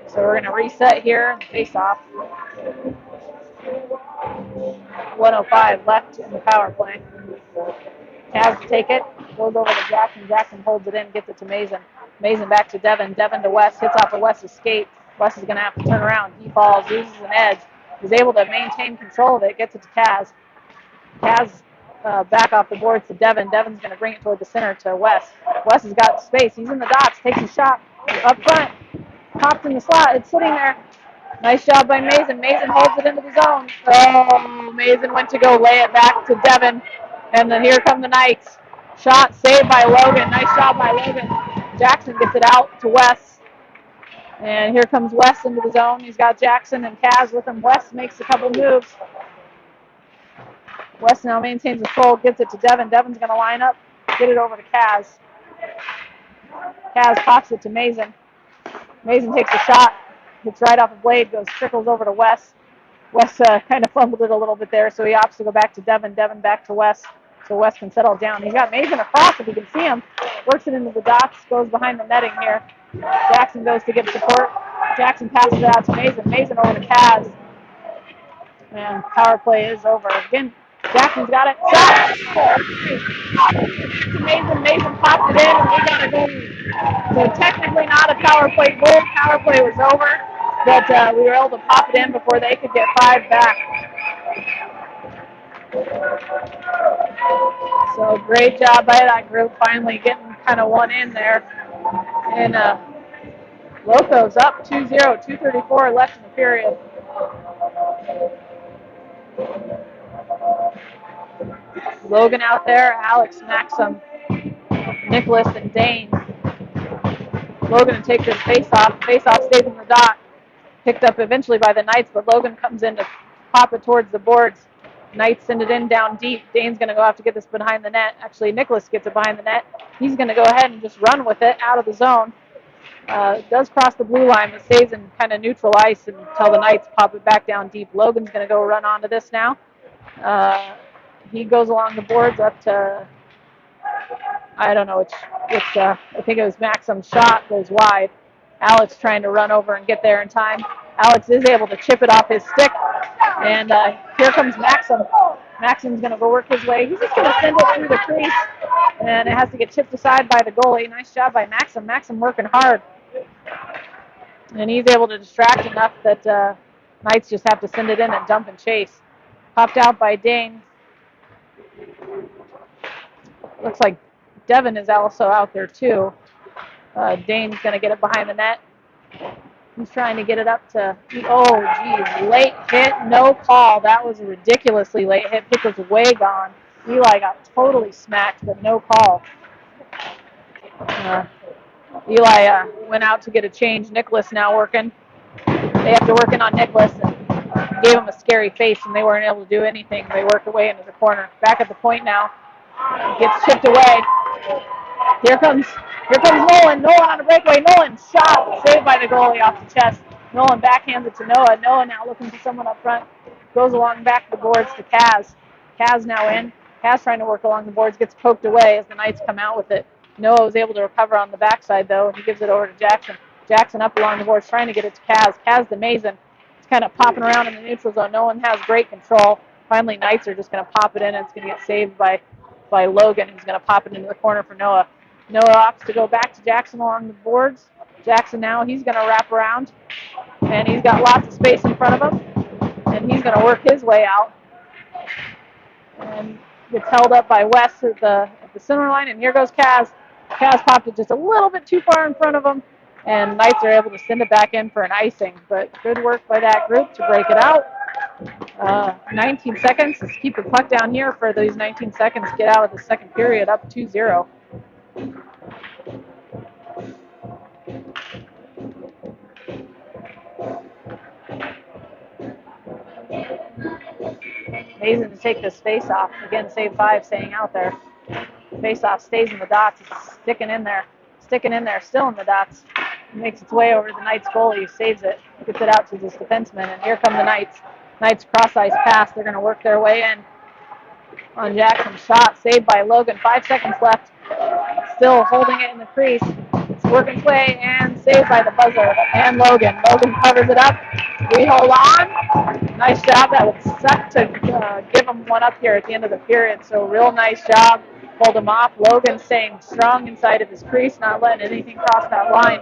So we're going to reset here and face off. 1:05 left in the power play. Cavs to take it. Goes over to Jackson. Jackson holds it in, gets it to Mason. Mason back to Devin. Devin to West. Hits off of West's skate. West is going to have to turn around. He falls, loses an edge. Is able to maintain control of it. Gets it to Kaz. Kaz back off the boards to Devin. Devin's going to bring it toward the center to West. West has got space. He's in the dots. Takes a shot up front. Popped in the slot. It's sitting there. Nice job by Mason. Mason holds it into the zone. Oh, Mason went to go lay it back to Devin. And then here come the Knights. Shot saved by Logan. Nice job by Logan. Jackson gets it out to Wes. And here comes Wes into the zone. He's got Jackson and Kaz with him. Wes makes a couple moves. Wes now maintains control, gets it to Devin. Devin's going to line up, get it over to Kaz. Kaz pops it to Mason. Mason takes a shot, hits right off a blade, trickles over to Wes. Wes kind of fumbled it a little bit there, so he opts to go back to Devin. Devin back to Wes, so Wes can settle down. He's got Mason across, if you can see him. Works it into the dots, goes behind the netting here. Jackson goes to give support. Jackson passes it out to Mason. Mason over to Kaz. And power play is over. Again, Jackson's got it. Shot! Mason popped it in, and we got a goal. So technically not a power play goal. Power play was over, but we were able to pop it in before they could get 5 back. So great job by that group, finally getting kind of one in there. And Locos up 2-0, 2:34 left in the period. Logan out there, Alex, Maxim, Nicholas, and Dane. Logan to take this face-off. Face-off stays in the dot. Picked up eventually by the Knights, but Logan comes in to pop it towards the boards. Knights send it in down deep. Dane's going to go have to get this behind the net. Actually, Nicholas gets it behind the net. He's going to go ahead and just run with it out of the zone. Does cross the blue line, but stays in kind of neutral ice until the Knights pop it back down deep. Logan's going to go run onto this now. He goes along the boards up to, I don't know, I think it was Maxim's shot, goes wide. Alex trying to run over and get there in time. Alex is able to chip it off his stick. And here comes Maxim. Maxim's going to go work his way. He's just going to send it through the crease. And it has to get chipped aside by the goalie. Nice job by Maxim. Maxim working hard. And he's able to distract enough that Knights just have to send it in and dump and chase. Popped out by Dane. Looks like Devin is also out there too. Dane's going to get it behind the net. He's trying to get it up to, oh, geez, late hit, no call. That was a ridiculously late hit. Pick was way gone. Eli got totally smacked, but no call. Eli went out to get a change. Nicholas now working. They have to work in on Nicholas and gave him a scary face, and they weren't able to do anything. They worked away into the corner. Back at the point now. Gets chipped away. Here comes Nolan. Nolan on a breakaway. Nolan shot. Saved by the goalie off the chest. Nolan backhands it to Noah. Noah now looking for someone up front. Goes along back of the boards to Kaz. Kaz now in. Kaz trying to work along the boards. Gets poked away as the Knights come out with it. Noah was able to recover on the backside, though. He gives it over to Jackson. Jackson up along the boards trying to get it to Kaz. Kaz the Mason. It's kind of popping around in the neutral zone. No one has great control. Finally, Knights are just going to pop it in, and it's going to get saved by Logan, who's going to pop it into the corner for Noah. Noah opts to go back to Jackson along the boards. Jackson now, he's going to wrap around, and he's got lots of space in front of him, and he's going to work his way out. And gets held up by Wes at the center line, and here goes Kaz. Kaz popped it just a little bit too far in front of him, and Knights are able to send it back in for an icing. But good work by that group to break it out. 19 seconds. Let's keep the puck down here for these 19 seconds. Get out of the second period up 2-0. Amazing to take this face-off. Again, save 5 staying out there. Face-off stays in the dots. It's sticking in there, still in the dots. Makes its way over to the Knights goalie, saves it, gets it out to this defenseman, and here come the Knights. Knights cross-ice pass. They're going to work their way in on Jackson's shot. Saved by Logan. 5 seconds left. Still holding it in the crease. It's working its way and saved by the buzzer and Logan. Logan covers it up. We hold on. Nice job. That was set to give him one up here at the end of the period. So real nice job. Hold him off. Logan staying strong inside of his crease, not letting anything cross that line.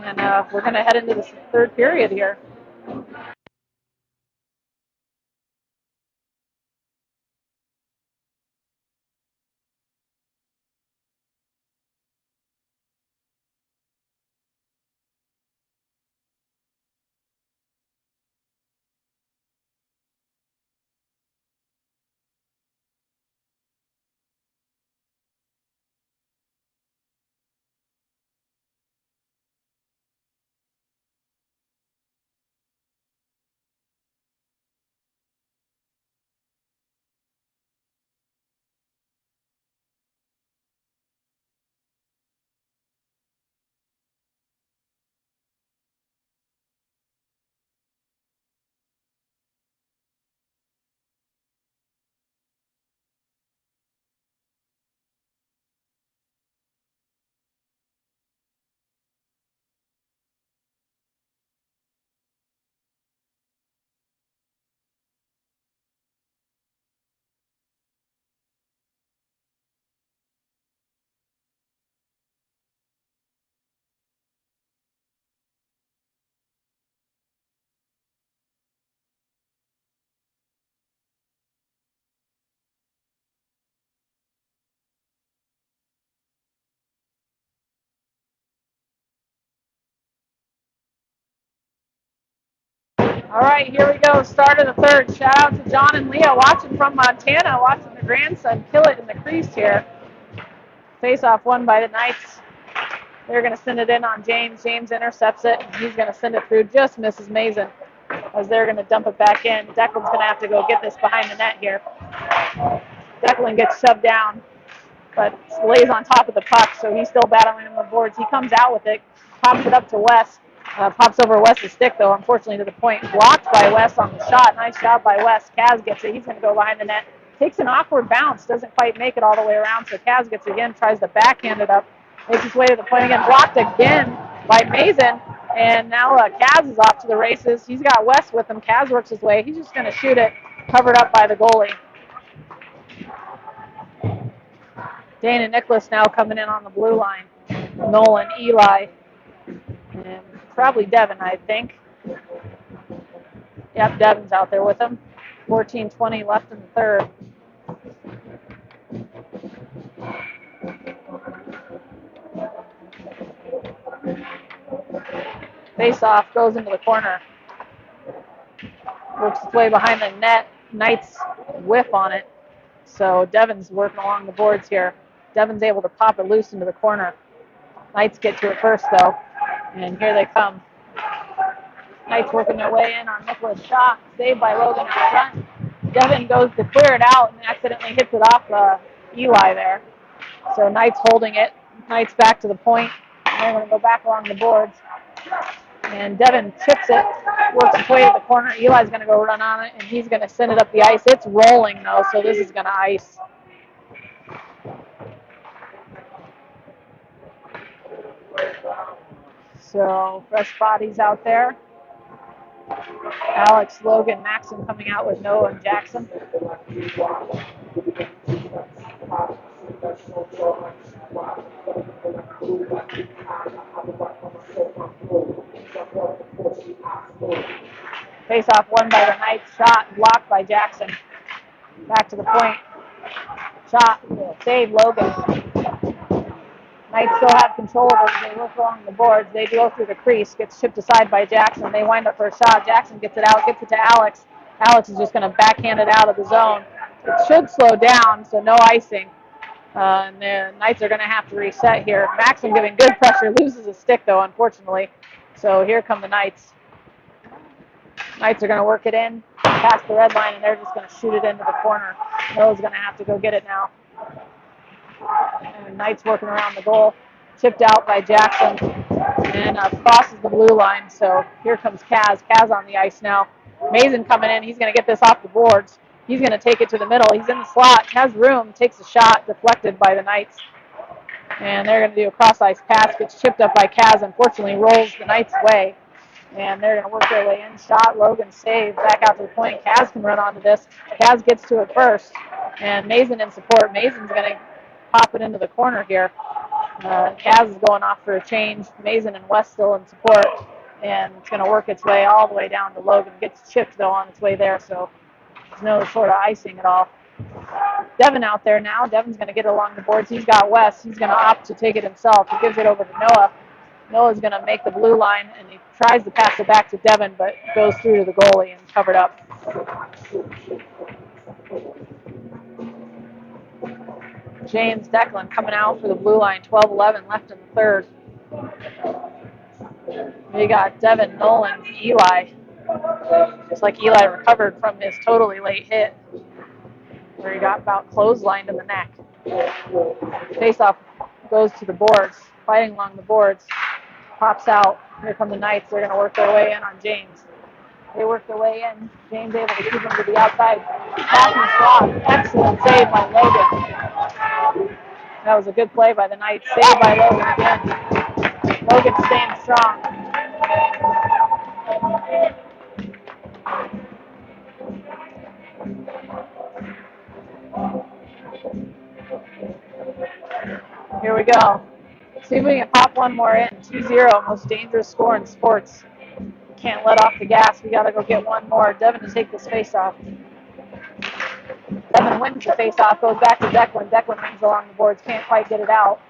And we're going to head into the third period here. All right, here we go. Start of the third. Shout out to John and Leah watching from Montana, watching their grandson kill it in the crease here. Face-off won by the Knights. They're going to send it in on James. James intercepts it. He's going to send it through. Just misses Mason as they're going to dump it back in. Declan's going to have to go get this behind the net here. Declan gets shoved down, but lays on top of the puck, so he's still battling on the boards. He comes out with it, pops it up to Wes. Pops over Wes's stick, though, unfortunately, to the point. Blocked by Wes on the shot. Nice job by Wes. Kaz gets it. He's going to go behind the net. Takes an awkward bounce. Doesn't quite make it all the way around, so Kaz gets it again. Tries to backhand it up. Makes his way to the point again. Blocked again by Mason. And now Kaz is off to the races. He's got Wes with him. Kaz works his way. He's just going to shoot it. Covered up by the goalie. Dane and Nicholas now coming in on the blue line. Nolan, Eli, and probably Devin, I think. Yep, Devin's out there with him. 14:20 left in the third. Face off, goes into the corner. Works its way behind the net. Knights whiff on it. So Devin's working along the boards here. Devin's able to pop it loose into the corner. Knights get to it first, though. And here they come. Knights working their way in on Nicholas' shot. Saved by Logan out front. Devin goes to clear it out and accidentally hits it off Eli there. So Knights holding it. Knights back to the point. And they're going to go back along the boards. And Devin chips it, works its way to the corner. Eli's going to go run on it, and he's going to send it up the ice. It's rolling, though, so this is going to ice. So fresh bodies out there. Alex, Logan, Maxim coming out with Noah and Jackson. Face off won by the Knights. Shot blocked by Jackson. Back to the point. Shot, save Logan. Knights still have control of it. They look along the boards. They go through the crease. Gets chipped aside by Jackson. They wind up for a shot. Jackson gets it out. Gets it to Alex. Alex is just going to backhand it out of the zone. It should slow down, so no icing. And the Knights are going to have to reset here. Maxim giving good pressure. Loses a stick, though, unfortunately. So here come the Knights. Knights are going to work it in, past the red line, and they're just going to shoot it into the corner. Noah's going to have to go get it now. And Knights working around the goal. Chipped out by Jackson and crosses the blue line. So here comes Kaz. Kaz on the ice now. Mason coming in. He's going to get this off the boards. He's going to take it to the middle. He's in the slot. Has room. Takes a shot. Deflected by the Knights. And they're going to do a cross-ice pass. Gets chipped up by Kaz. Unfortunately, rolls the Knights' way. And they're going to work their way in. Shot. Logan saved. Back out to the point. Kaz can run onto this. Kaz gets to it first. And Mason in support. Mason's going to pop it into the corner here. Kaz is going off for a change. Mason and West still in support. And it's going to work its way all the way down to Logan. Gets chipped, though, on its way there. So there's no sort of icing at all. Devin out there now. Devin's going to get along the boards. He's got West. He's going to opt to take it himself. He gives it over to Noah. Noah's going to make the blue line, and he tries to pass it back to Devin, but goes through to the goalie and covered up. James Declan coming out for the blue line, 12-11 left in the third. We got Devin, Nolan, Eli. Just like Eli recovered from his totally late hit, where he got about clotheslined in the neck. Faceoff goes to the boards, fighting along the boards. Pops out. Here come the Knights. They're going to work their way in on James. They work their way in. James able to keep him to the outside. Passing slot. Excellent save by Logan. That was a good play by the Knights. Saved by Logan again. Logan staying strong. Here we go. See if we can pop one more in. 2-0, most dangerous score in sports. Can't let off the gas. We got to go get one more. Devin to take this face-off. Devin wins the face-off, goes back to Declan. Declan runs along the boards, can't quite get it out.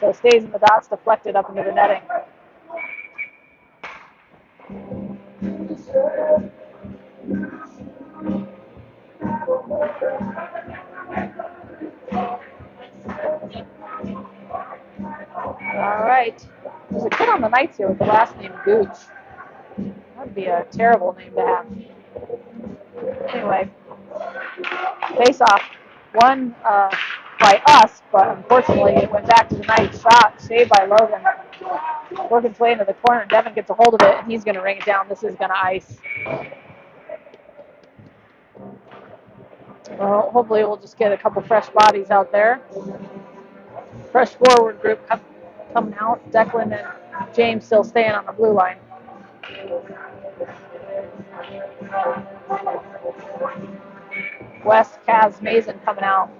So stays in the dots, deflected up into the netting. All right. There's a kid on the Knights here with the last name Gooch. That'd be a terrible name to have. Anyway, face-off. Won by us, but unfortunately it went back to the Knights. Shot, saved by Logan. Working its way into the corner. Devin gets a hold of it, and he's going to ring it down. This is going to ice. Well, hopefully we'll just get a couple fresh bodies out there. Fresh forward group coming out. Declan and James still staying on the blue line. West, Kaz, Mason coming out.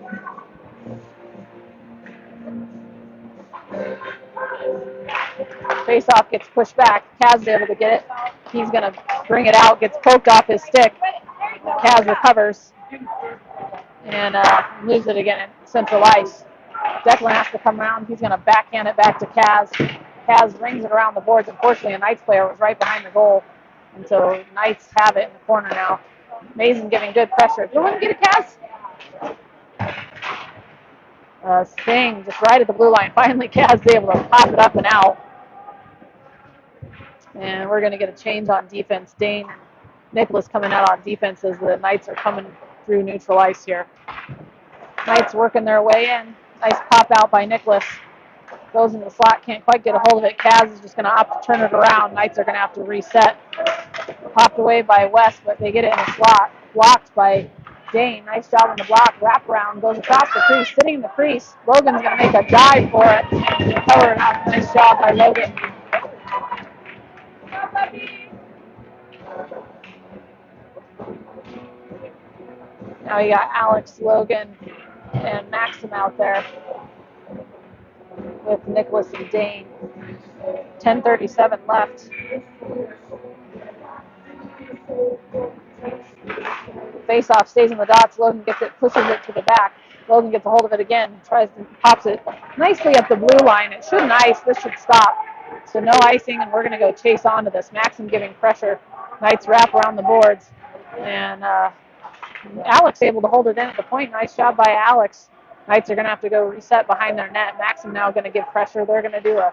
Face-off gets pushed back. Kaz is able to get it. He's going to bring it out. Gets poked off his stick. Kaz recovers and moves it again in central ice. Declan has to come around. He's going to backhand it back to Kaz. Kaz rings it around the boards. Unfortunately, a Knights player was right behind the goal. And so Knights have it in the corner now. Mason giving good pressure. If you want to get a Kaz, Sting just right at the blue line. Finally, Kaz is able to pop it up and out. And we're going to get a change on defense. Dane and Nicholas coming out on defense as the Knights are coming through neutral ice here. Knights working their way in. Nice pop out by Nicholas. Goes in the slot, can't quite get a hold of it. Kaz is just going to opt to turn it around. Knights are going to have to reset. Popped away by West, but they get it in the slot. Blocked by Dane. Nice job on the block. Wraparound goes across the crease, sitting in the crease. Logan's going to make a dive for it. Cover it up. Nice job by Logan. Now you got Alex, Logan, and Maxim out there with Nicholas and Dane. 10:37 left. Face-off stays in the dots. Logan gets it, pushes it to the back. Logan gets a hold of it again, tries to pops it nicely up the blue line. It shouldn't ice. This should stop. So no icing, and we're going to go chase onto this. Maxim giving pressure. Knights wrap around the boards, and Alex able to hold it in at the point. Nice job by Alex. Knights are going to have to go reset behind their net. Maxim now going to give pressure. They're going to do a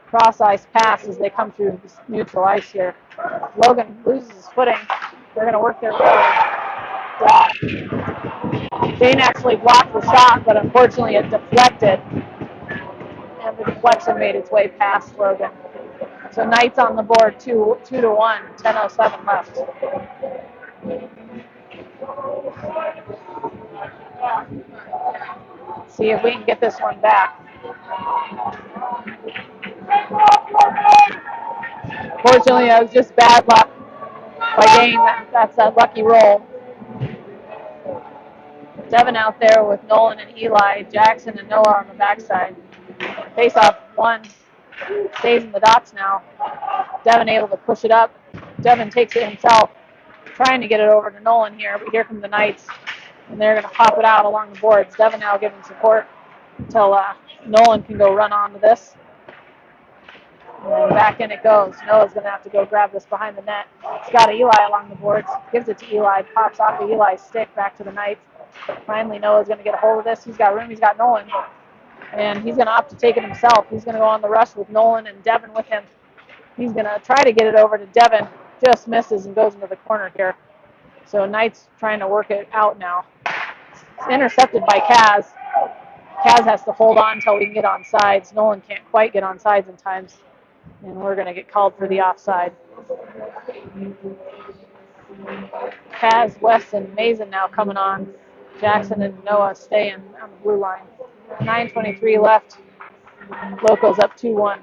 cross-ice pass as they come through neutral ice here. Logan loses his footing. They're going to work their way. Block. Dane actually blocked the shot, but unfortunately it deflected. And the deflection made its way past Logan. So Knights on the board, 2-1, 10:07 left. See if we can get this one back. Fortunately, that was just bad luck by Dane. That's a lucky roll. Devin out there with Nolan and Eli, Jackson and Noah on the backside. Face off one, stays in the dots now. Devin able to push it up. Devin takes it himself, trying to get it over to Nolan here, but here come the Knights, and they're going to pop it out along the boards. Devin now giving support until Nolan can go run onto this. And back in it goes. Noah's going to have to go grab this behind the net. It's got Eli along the boards. Gives it to Eli. Pops off of Eli's stick back to the Knights. Finally, Noah's going to get a hold of this. He's got room. He's got Nolan. And he's going to opt to take it himself. He's going to go on the rush with Nolan and Devin with him. He's going to try to get it over to Devin. Just misses and goes into the corner here. So Knights trying to work it out now. It's intercepted by Kaz. Kaz has to hold on until we can get on sides. Nolan can't quite get on sides in times. And we're going to get called for the offside. Kaz, West, and Mason now coming on. Jackson and Noah staying on the blue line. 9:23 left. Locos up 2-1.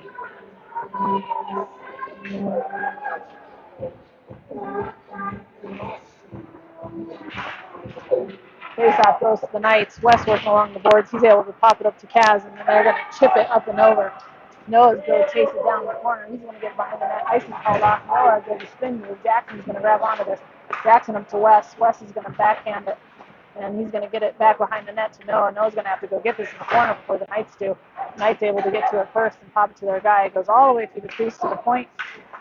Face-off goes to the Knights. West working along the boards. He's able to pop it up to Kaz, and then they're going to chip it up and over. Noah's going to chase it down the corner. He's going to get behind the net. Icing's called off. Noah goes to spin move. Jackson's going to grab onto this. Jackson up to West. West is going to backhand it, and he's going to get it back behind the net to Noah. Noah's going to have to go get this in the corner before the Knights do. Knights able to get to it first and pop it to their guy. It goes all the way through the crease to the point,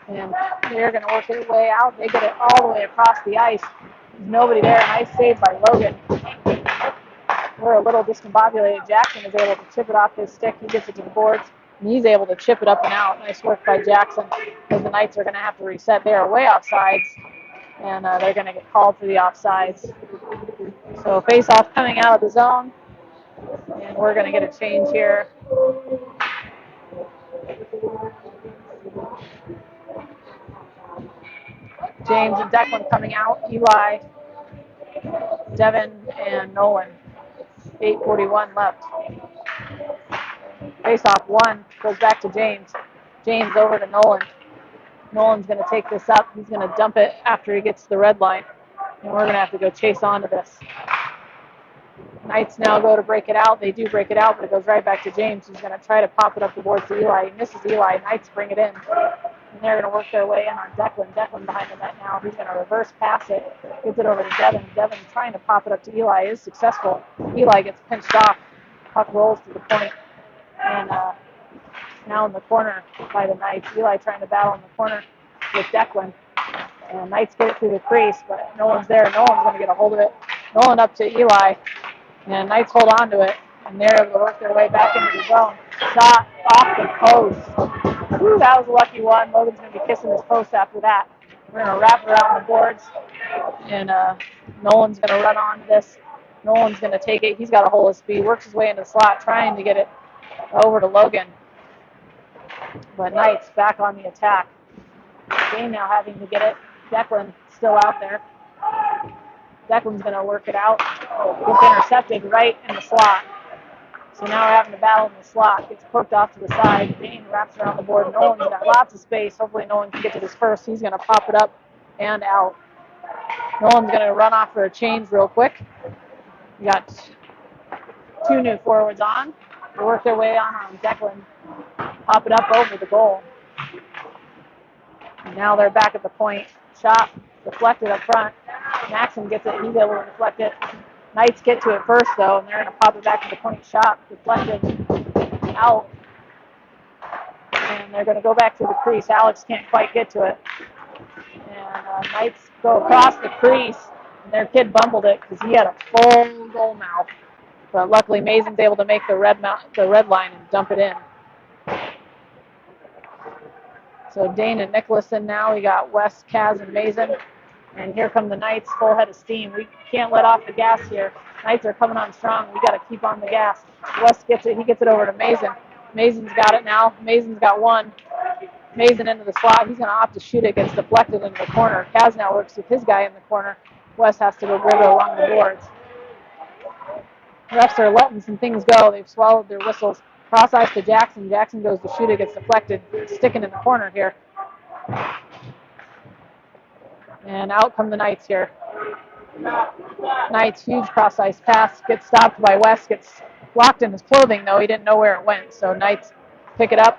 and they're going to work their way out. They get it all the way across the ice. There's nobody there. Nice save by Logan. We're a little discombobulated. Jackson is able to chip it off his stick. He gets it to the boards, and he's able to chip it up and out. Nice work by Jackson, because the Knights are going to have to reset. They are way offsides, and they're going to get called for the offsides. So face-off coming out of the zone, and we're going to get a change here. James and Declan coming out. Eli, Devin, and Nolan. 8:41 left. Face-off one goes back to James. James over to Nolan. Nolan's going to take this up. He's going to dump it after he gets to the red line. And we're going to have to go chase onto this. Knights now go to break it out. They do break it out, but it goes right back to James. He's going to try to pop it up the board to Eli. He misses Eli. Knights bring it in. And they're going to work their way in on Declan. Declan behind the net now. He's going to reverse pass it. Gets it over to Devin. Devin trying to pop it up to Eli is successful. Eli gets pinched off. Puck rolls to the point. And now in the corner by the Knights. Eli trying to battle in the corner with Declan. And Knights get it through the crease, but no one's there. No one's going to get a hold of it. Nolan up to Eli, and Knights hold on to it, and they're able to work their way back into the zone. Shot off the post. Ooh, that was a lucky one. Logan's going to be kissing his post after that. We're going to wrap around the boards, and Nolan's going to run on this. Nolan's going to take it. He's got a hole of speed, works his way into the slot, trying to get it over to Logan. But Knights back on the attack. Dane now having to get it. Declan still out there. Declan's going to work it out. Gets intercepted right in the slot. So now we're having to battle in the slot. Gets poked off to the side. Dane wraps around the board. Nolan's got lots of space. Hopefully Nolan can get to this first. He's going to pop it up and out. Nolan's going to run off for a change real quick. We got two new forwards on. They work their way on Declan. Pop it up over the goal. And now they're back at the point. Shot deflected up front. Maxim gets it. He's able to deflect it. Knights get to it first, though, and they're going to pop it back to the point. Shot deflected out. And they're going to go back to the crease. Alex can't quite get to it. And Knights go across the crease. And their kid bumbled it because he had a full goal mouth. But luckily, Mason's able to make the red line and dump it in. So Dane and Nicholson now. We got West, Kaz, and Mason. And here come the Knights, full head of steam. We can't let off the gas here. Knights are coming on strong. We got to keep on the gas. West gets it. He gets it over to Mason. Mason's got it now. Mason's got one. Mason into the slot. He's going to opt to shoot it. Gets deflected into the corner. Kaz now works with his guy in the corner. West has to go grab it along the boards. Refs are letting some things go. They've swallowed their whistles. Cross ice to Jackson. Jackson goes to shoot it. Gets deflected. Sticking in the corner here. And out come the Knights here. Knights, huge cross ice pass, gets stopped by West, gets locked in his clothing, though. He didn't know where it went. So Knights pick it up,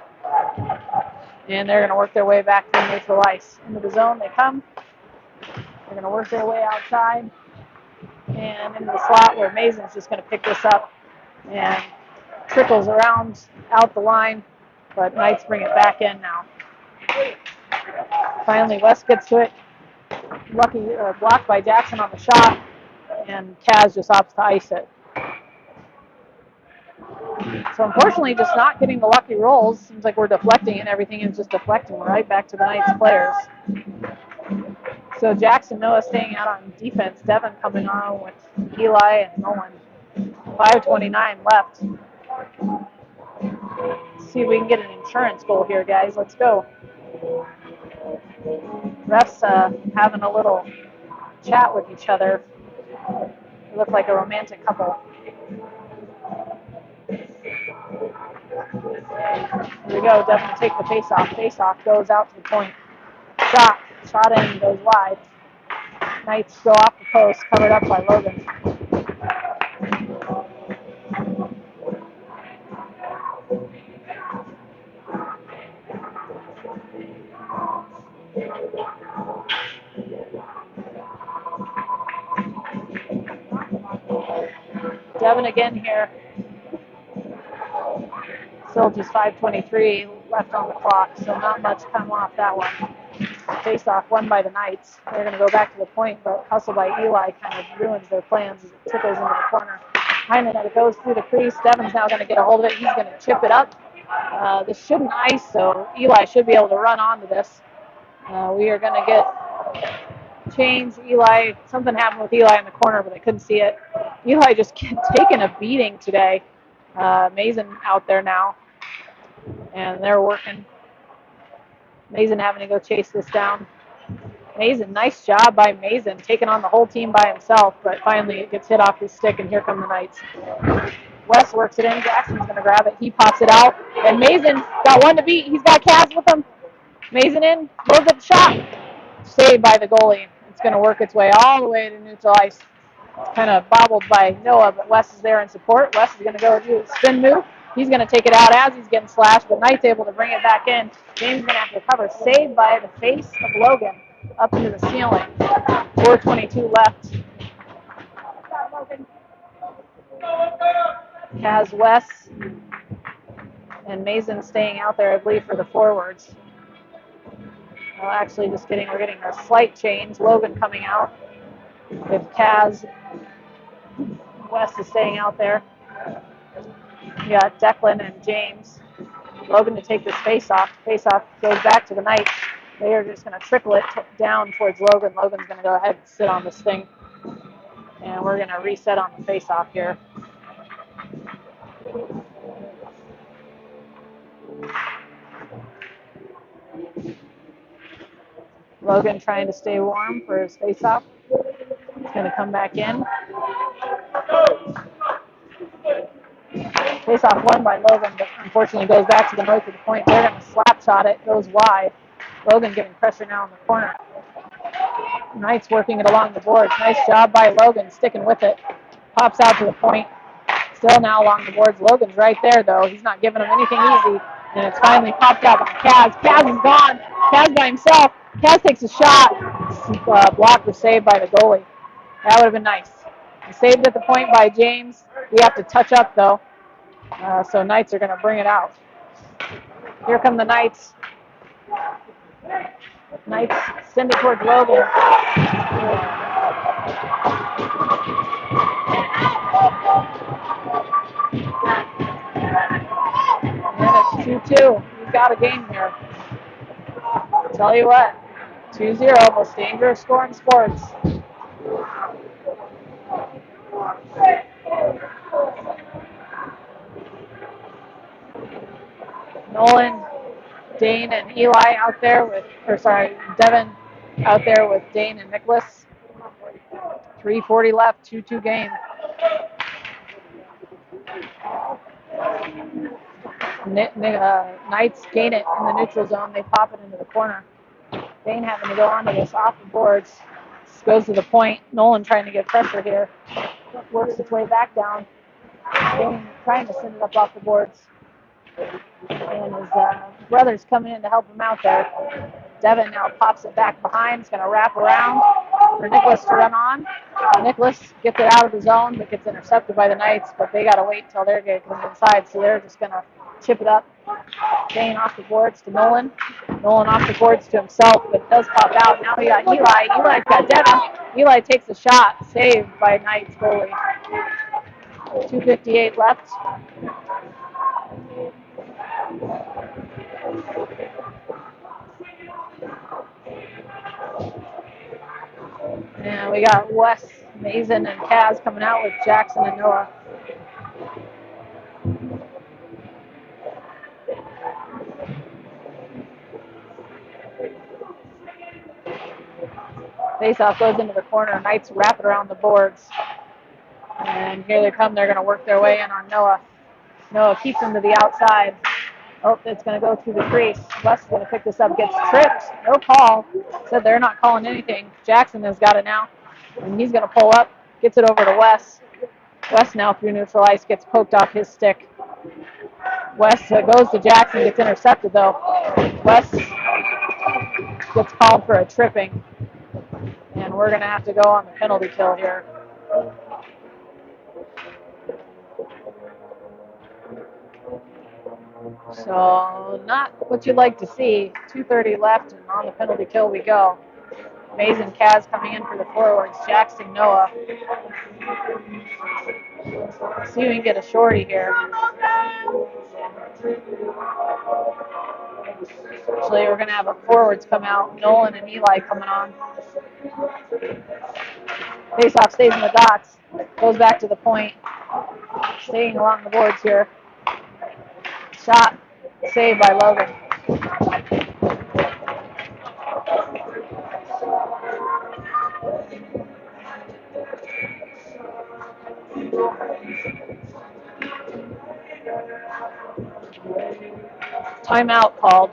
and they're going to work their way back to neutral ice. Into the zone they come. They're going to work their way outside and into the slot where Mason's just going to pick this up and trickles around out the line, but Knights bring it back in now. Finally, West gets to it. Lucky blocked by Jackson on the shot, and Kaz just opts to ice it. So unfortunately, just not getting the lucky rolls. Seems like we're deflecting, and everything is just deflecting right back to the Knights players. So Jackson, Noah staying out on defense. Devin coming on with Eli and Nolan. 5:29 left. Let's see if we can get an insurance goal here, guys. Let's go. Refs having a little chat with each other. They look like a romantic couple. Here we go. Devin to take the face-off. Face-off goes out to the point. Shot in, goes wide. Knights go off the post, covered up by Logan. Devin again here. Still just 5:23 left on the clock, so not much come off that one. Face-off won by the Knights. They're going to go back to the point, but hustle by Eli kind of ruins their plans as it trickles into the corner. Hyman, it goes through the crease. Devin's now going to get a hold of it. He's going to chip it up. This shouldn't ice, so Eli should be able to run onto this. We are going to get change. Eli, something happened with Eli in the corner, but I couldn't see it. Eli just taking a beating today. Mason out there now, and they're working. Mason having to go chase this down. Mason, nice job by Mason, taking on the whole team by himself, but finally it gets hit off his stick, and here come the Knights. West works it in. Jackson's going to grab it. He pops it out, and Mason got one to beat. He's got Kaz with him. Mason in, loads up the shot. Saved by the goalie. It's going to work its way all the way to neutral ice. It's kind of bobbled by Noah, but Wes is there in support. Wes is going to go do a spin move. He's going to take it out as he's getting slashed, but Knight's able to bring it back in. James is going to have to recover. Saved by the face of Logan up into the ceiling. 4:22 left. Kaz Wes and Mason staying out there, I believe, for the forwards. Well, actually, we're getting a slight change. Logan coming out with Kaz. West is staying out there. We got Declan and James. Logan to take this face off. Face off goes back to the Knights. They are just going to trickle it down towards Logan. Logan's going to go ahead and sit on this thing. And we're going to reset on the face off here. Logan trying to stay warm for his face off. He's going to come back in. Face off won by Logan, but unfortunately goes back to the north of the point. They're going to slap shot it. Goes wide. Logan getting pressure now in the corner. Knights working it along the boards. Nice job by Logan, sticking with it. Pops out to the point. Still now along the boards. Logan's right there, though. He's not giving him anything easy. And it's finally popped out by Kaz. Kaz is gone. Kaz by himself. Kaz takes a shot. Blocked or saved by the goalie. That would have been nice. Saved at the point by James. We have to touch up, though. So Knights are going to bring it out. Here come the Knights. Knights send it towards Logan. And it's 2-2. We've got a game here. I'll tell you what, 2-0, most dangerous score in sports. Nolan, Dane, and Eli out there Devin out there with Dane and Nicholas. 3:40 left, 2-2 game. Knights gain it in the neutral zone. They pop it into the corner. Dane having to go onto this off the boards. This goes to the point. Nolan trying to get pressure here. Works its way back down. Dane trying to send it up off the boards. And his brother's coming in to help him out there. Devin now pops it back behind. He's going to wrap around for Nicholas to run on. Nicholas gets it out of the zone, but gets intercepted by the Knights. But they got to wait until they're getting inside, so they're just going to chip it up. Dane off the boards to Nolan. Nolan off the boards to himself, but it does pop out. Now we got Eli. Eli's got Devin. Eli takes a shot, saved by Knights goalie. 2:58 left. And we got Wes, Mason, and Kaz coming out with Jackson and Noah. Face-off goes into the corner. Knights wrap it around the boards. And here they come. They're going to work their way in on Noah. Noah keeps him to the outside. Oh, it's going to go through the crease. Wes is going to pick this up. Gets tripped. No call. Said they're not calling anything. Jackson has got it now. And he's going to pull up. Gets it over to Wes. Wes now through neutral ice. Gets poked off his stick. Wes goes to Jackson. Gets intercepted, though. Wes gets called for a tripping. And we're going to have to go on the penalty kill here. So not what you'd like to see. 2:30 left, and on the penalty kill we go. Mays and Kaz coming in for the forwards. Jackson, Noah. See if we can get a shorty here. Actually, we're going to have a forwards come out. Nolan and Eli coming on. Face-off stays in the dots. Goes back to the point. Staying along the boards here. Shot. Saved by Logan. Timeout called.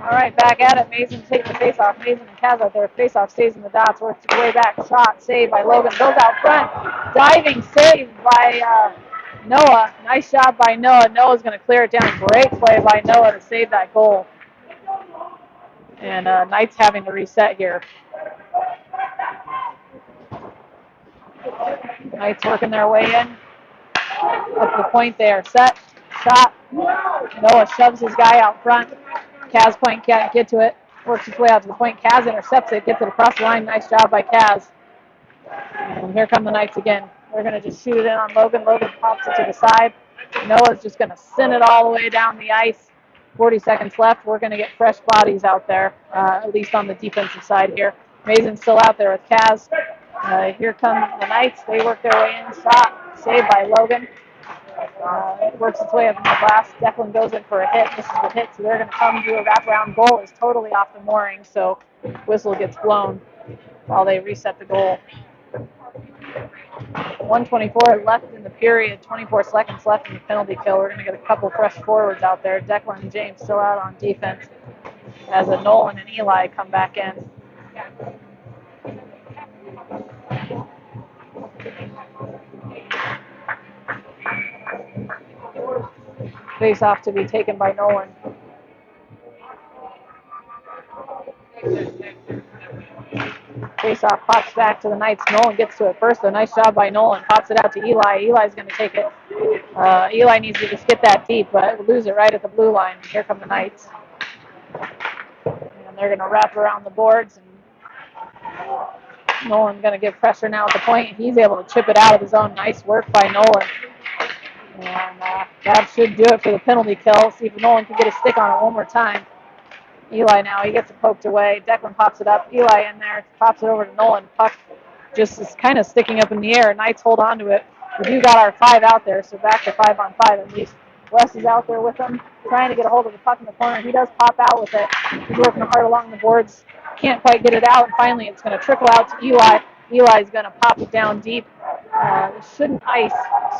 All right, back at it. Mason taking the face off. Mason and Kaz out there. Face off stays in the dots. Works its way back. Shot saved by Logan. Goes out front. Diving save by Noah. Nice job by Noah. Noah's going to clear it down. Great play by Noah to save that goal. And Knights having to reset here. Knights working their way in. Up to the point there. Set. Shot. Noah shoves his guy out front. Kaz point can't get to it. Works its way out to the point. Kaz intercepts it. Gets it across the line. Nice job by Kaz. And here come the Knights again. They're going to just shoot it in on Logan. Logan pops it to the side. Noah's just going to send it all the way down the ice. 40 seconds left. We're going to get fresh bodies out there, at least on the defensive side here. Mason's still out there with Kaz. Here come the Knights. They work their way in. Shot saved by Logan. It works its way up in the glass. Declan goes in for a hit. This is the hit, so they're going to come do a wraparound. Goal is totally off the mooring, so whistle gets blown while they reset the goal. 124 left in the period, 24 seconds left in the penalty kill. We're going to get a couple fresh forwards out there. Declan and James still out on defense as a Nolan and Eli come back in. Face off to be taken by Nolan. Face off pops back to the Knights. Nolan gets to it first. A nice job by Nolan. Pops it out to Eli. Eli's going to take it. Eli needs to just get that deep, but lose it right at the blue line. Here come the Knights. And they're going to wrap around the boards. And Nolan's going to give pressure now at the point. He's able to chip it out of his own. Nice work by Nolan. And that should do it for the penalty kill. See if Nolan can get a stick on it one more time. Eli now, he gets it poked away. Declan pops it up. Eli in there, pops it over to Nolan. Puck just is kind of sticking up in the air. Knights hold on to it. We do got our 5 out there, so back to 5-on-5 at least. Wes is out there with them, trying to get a hold of the puck in the corner. He does pop out with it. He's working hard along the boards. Can't quite get it out, and finally it's going to trickle out to Eli. Eli's going to pop it down deep. It shouldn't ice,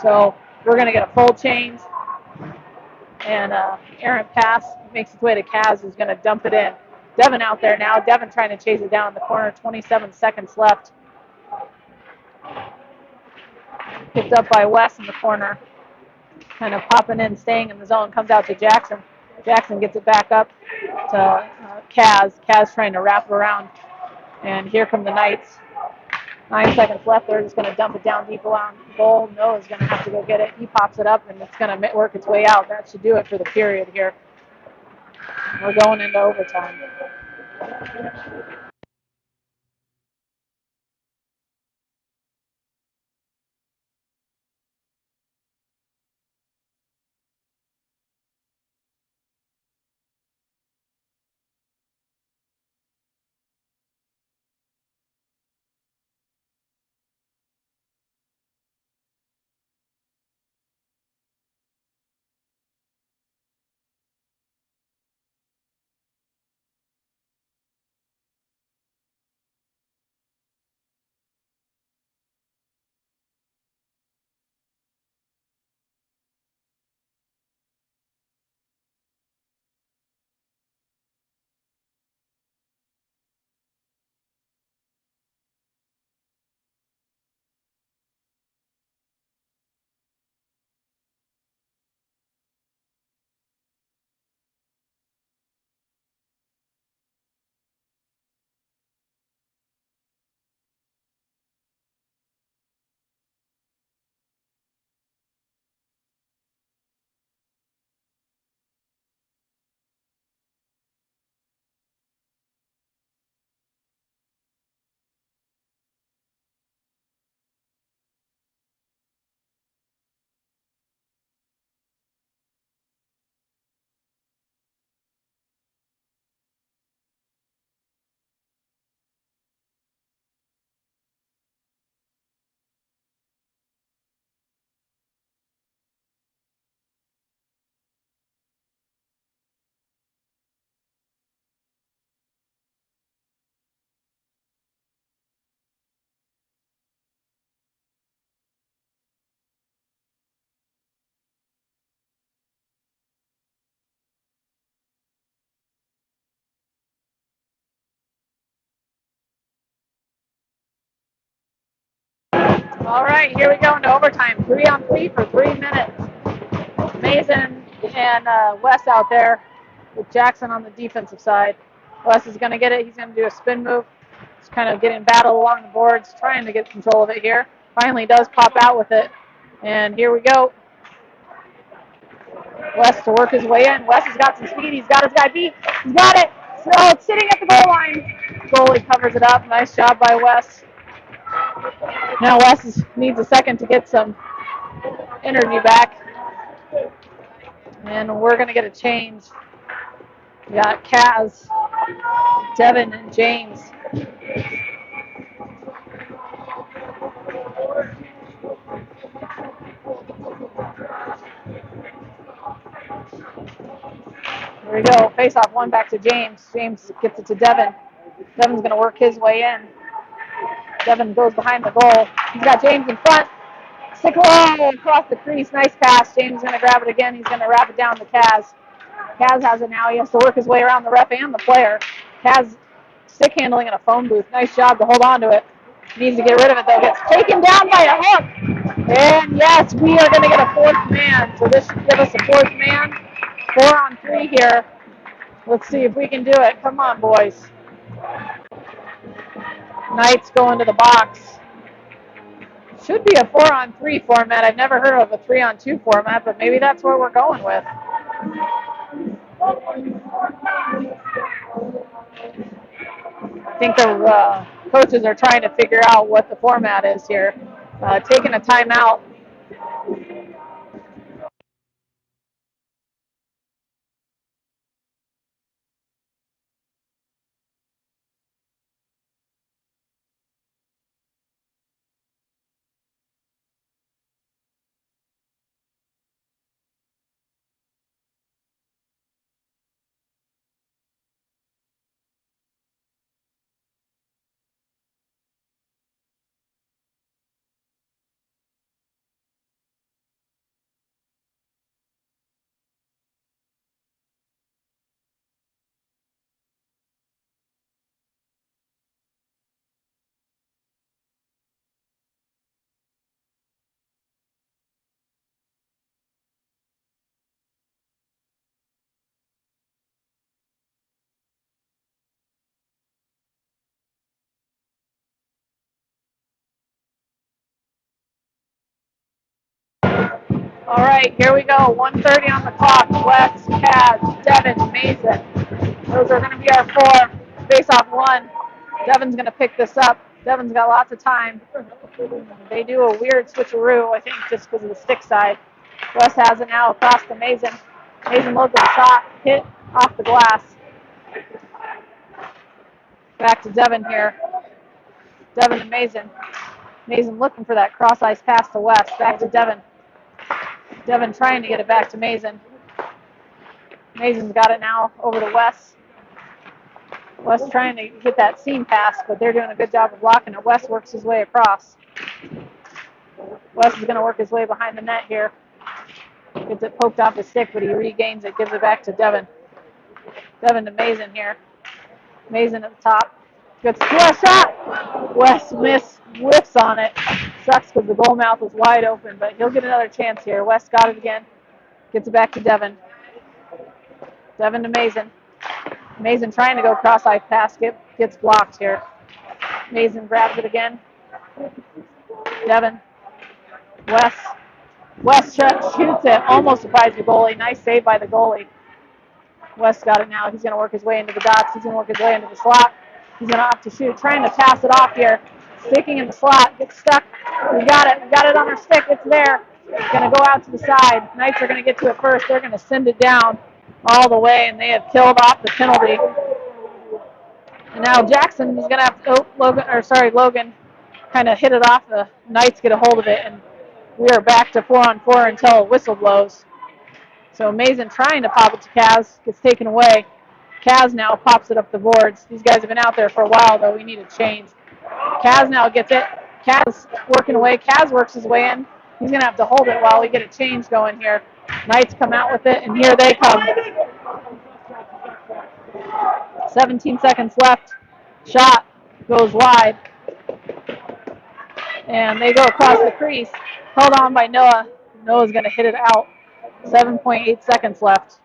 so we're going to get a full change. And errant pass makes its way to Kaz, who's going to dump it in. Devin out there now. Devin trying to chase it down in the corner. 27 seconds left. Picked up by Wes in the corner. Kind of popping in, staying in the zone. Comes out to Jackson. Jackson gets it back up to Kaz. Kaz trying to wrap it around. And here come the Knights. 9 seconds left. They're just going to dump it down deep around the goal. Noah's going to have to go get it. He pops it up, and it's going to work its way out. That should do it for the period here. We're going into overtime. All right, here we go into overtime. 3-on-3 for 3 minutes. Mason and Wes out there with Jackson on the defensive side. Wes is going to get it. He's going to do a spin move. He's kind of getting battled along the boards, trying to get control of it here. Finally does pop out with it. And here we go. Wes to work his way in. Wes has got some speed. He's got his guy beat. He's got it. So it's sitting at the goal line. Goalie covers it up. Nice job by Wes. Now Wes needs a second to get some energy back. And we're going to get a change. We got Kaz, Devin, and James. Here we go. Face off one back to James. James gets it to Devin. Devin's going to work his way in. Devin goes behind the goal. He's got James in front. Stick low across the crease. Nice pass. James is going to grab it again. He's going to wrap it down to Kaz. Kaz has it now. He has to work his way around the ref and the player. Kaz stick handling in a phone booth. Nice job to hold on to it. Needs to get rid of it though. Gets taken down by a hook. And yes, we are going to get a fourth man. So this should give us a fourth man. 4-on-3 here. Let's see if we can do it. Come on, boys. Knights going to the box. Should be a 4-on-3 format. I've never heard of a 3-on-2 format, but maybe that's what we're going with. I think the coaches are trying to figure out what the format is here. Taking a timeout. All right, here we go. 1:30 on the clock. Wes, Kaz, Devin, Mason. Those are going to be our four. Face off one. Devin's going to pick this up. Devin's got lots of time. They do a weird switcheroo, I think, just because of the stick side. Wes has it now across to Mason. Mason looks at the shot, hit off the glass. Back to Devin here. Devin and Mason. Mason looking for that cross-ice pass to Wes. Back to Devin. Devin trying to get it back to Mason. Mason's got it now over to Wes. Wes trying to get that seam pass, but they're doing a good job of blocking it. Wes works his way across. Wes is going to work his way behind the net here. Gets it poked off his stick, but he regains it, gives it back to Devin. Devin to Mason here. Mason at the top. Gets a Wes shot. Wes whiffs on it. Sucks because the goal mouth was wide open, but he'll get another chance here. Wes got it again. Gets it back to Devin. Devin to Mason. Mason trying to go cross-eye pass, gets blocked here. Mason grabs it again. Devin. Wes. Wes shoots it. Almost surprised the goalie. Nice save by the goalie. Wes got it now. He's going to work his way into the dots. He's going to work his way into the slot. He's going to opt to shoot. Trying to pass it off here. Sticking in the slot. Gets stuck. We got it. We got it on our stick. It's there. It's going to go out to the side. Knights are going to get to it first. They're going to send it down all the way, and they have killed off the penalty. And now Jackson is going to have to, Logan kind of hit it off. The Knights get a hold of it, and we are back to 4-on-4 until a whistle blows. So Mason trying to pop it to Kaz, gets taken away. Kaz now pops it up the boards. These guys have been out there for a while, though. We need a change. Kaz now gets it. Kaz working away. Kaz works his way in. He's going to have to hold it while we get a change going here. Knights come out with it, and here they come. 17 seconds left. Shot goes wide. And they go across the crease. Held on by Noah. Noah's going to hit it out. 7.8 seconds left.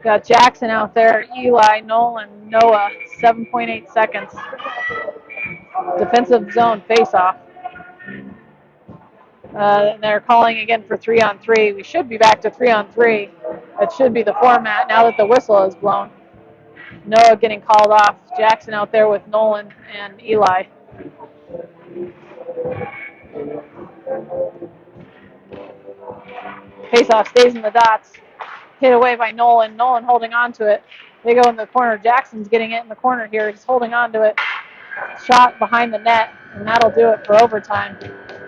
Got Jackson out there, Eli, Nolan, Noah, 7.8 seconds. Defensive zone face-off. They're calling again for 3-on-3. We should be back to 3-on-3. That should be the format now that the whistle is blown. Noah getting called off. Jackson out there with Nolan and Eli. Face-off stays in the dots. Hit away by Nolan. Nolan holding on to it. They go in the corner. Jackson's getting it in the corner here. He's holding on to it. Shot behind the net, and that'll do it for overtime.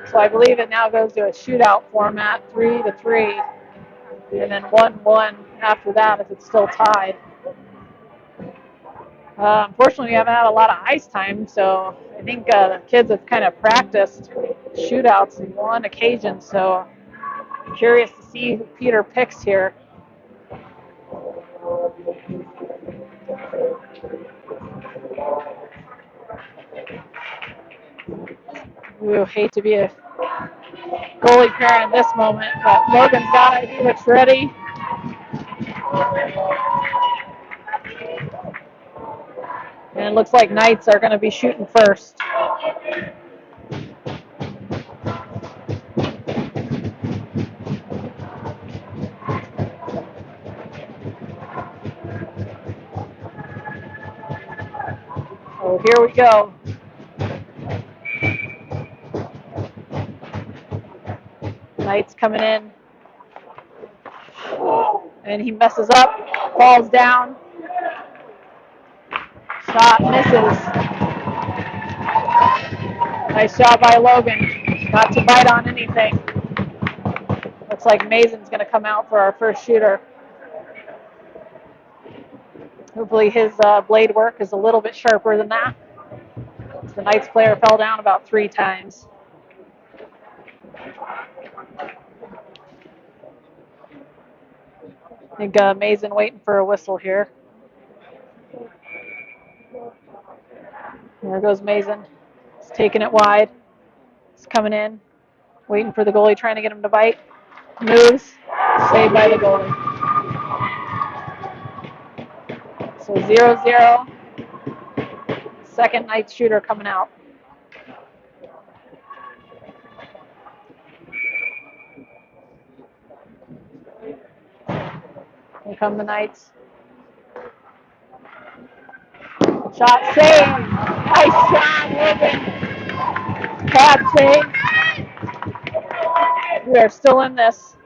So I believe it now goes to a shootout format, 3-3, and then 1-1 after that if it's still tied. Unfortunately, we haven't had a lot of ice time, so I think the kids have kind of practiced shootouts on one occasion, so I'm curious to see who Peter picks here. We would hate to be a goalie pair in this moment, but Logan's got it. He looks ready. And it looks like Knights are going to be shooting first. So here we go. Knights coming in. And he messes up, falls down. Shot misses. Nice shot by Logan. Not to bite on anything. Looks like Mason's going to come out for our first shooter. Hopefully his blade work is a little bit sharper than that. The Knights player fell down about 3 times. I think Mason waiting for a whistle here. There goes Mason. He's taking it wide. He's coming in. Waiting for the goalie, trying to get him to bite. Moves. Saved by the goalie. So 0-0. Second Knights shooter coming out. Here come the Knights. Shot saved. Nice shot, Logan. Pad save. We are still in this.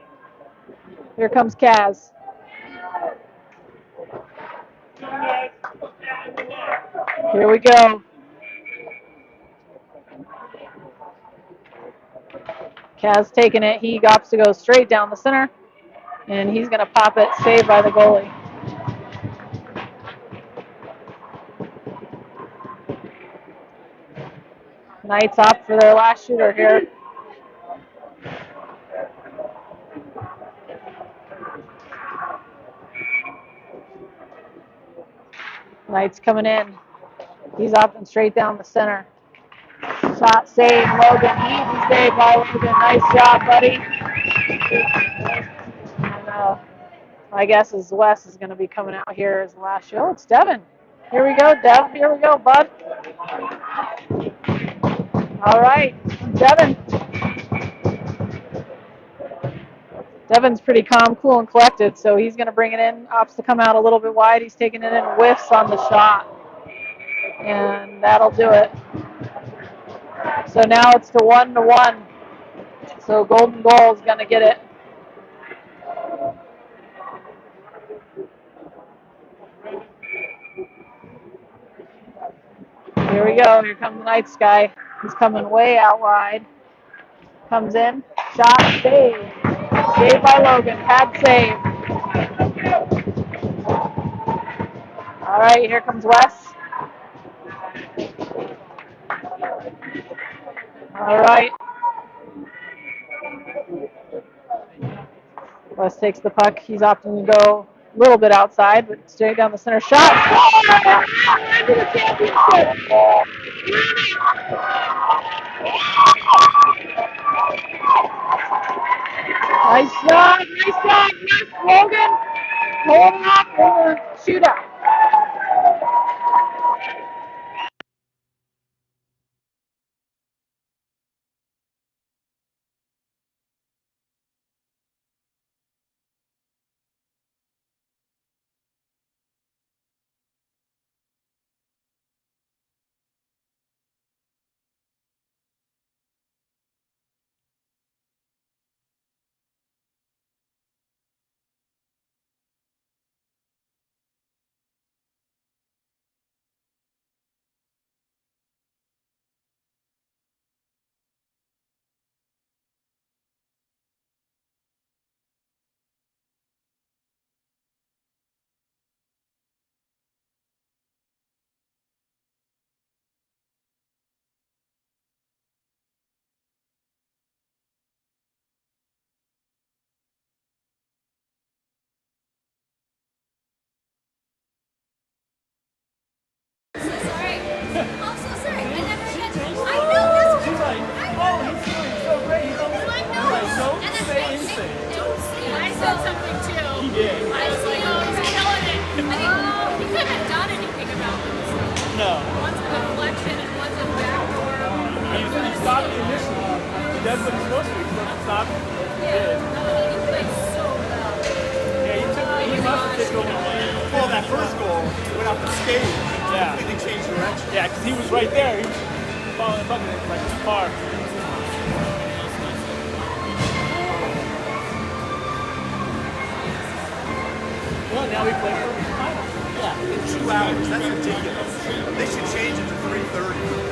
Here comes Kaz. Here we go. Kaz taking it. He opts to go straight down the center. And he's going to pop it. Saved by the goalie. Knights opt for their last shooter here. Knights coming in. He's opting straight down the center. Shot saved, Logan. Easy save by Logan. Nice job, buddy. And, my guess is Wes is going to be coming out here as the last show. It's Devin. Here we go, Dev. Here we go, bud. All right, Devin. Devin's pretty calm, cool, and collected, so he's going to bring it in. Opts to come out a little bit wide. He's taking it in, whiffs on the shot. And that'll do it. So now it's to 1-1. So Golden Goal is going to get it. Here we go. Here comes the Knights guy. He's coming way out wide. Comes in. Shot. Save. Saved by Logan. Pad save. All right. Here comes Wes. All right. Wes takes the puck. He's opting to go a little bit outside, but straight down the center. Shot. Oh, into the championship. Nice shot. Nice shot. Yes, Logan. Hold up for shootout. That's what he's supposed to be. He's supposed to stop. Yeah. He played so well. Yeah, he must have taken over. Well, that first goal went off the skate. Yeah. And they changed direction. Yeah, because he was right there. He was following the bucket like his car. Well, now we play for the final. Yeah. In 2 hours. That's ridiculous. They should change it to 3:30.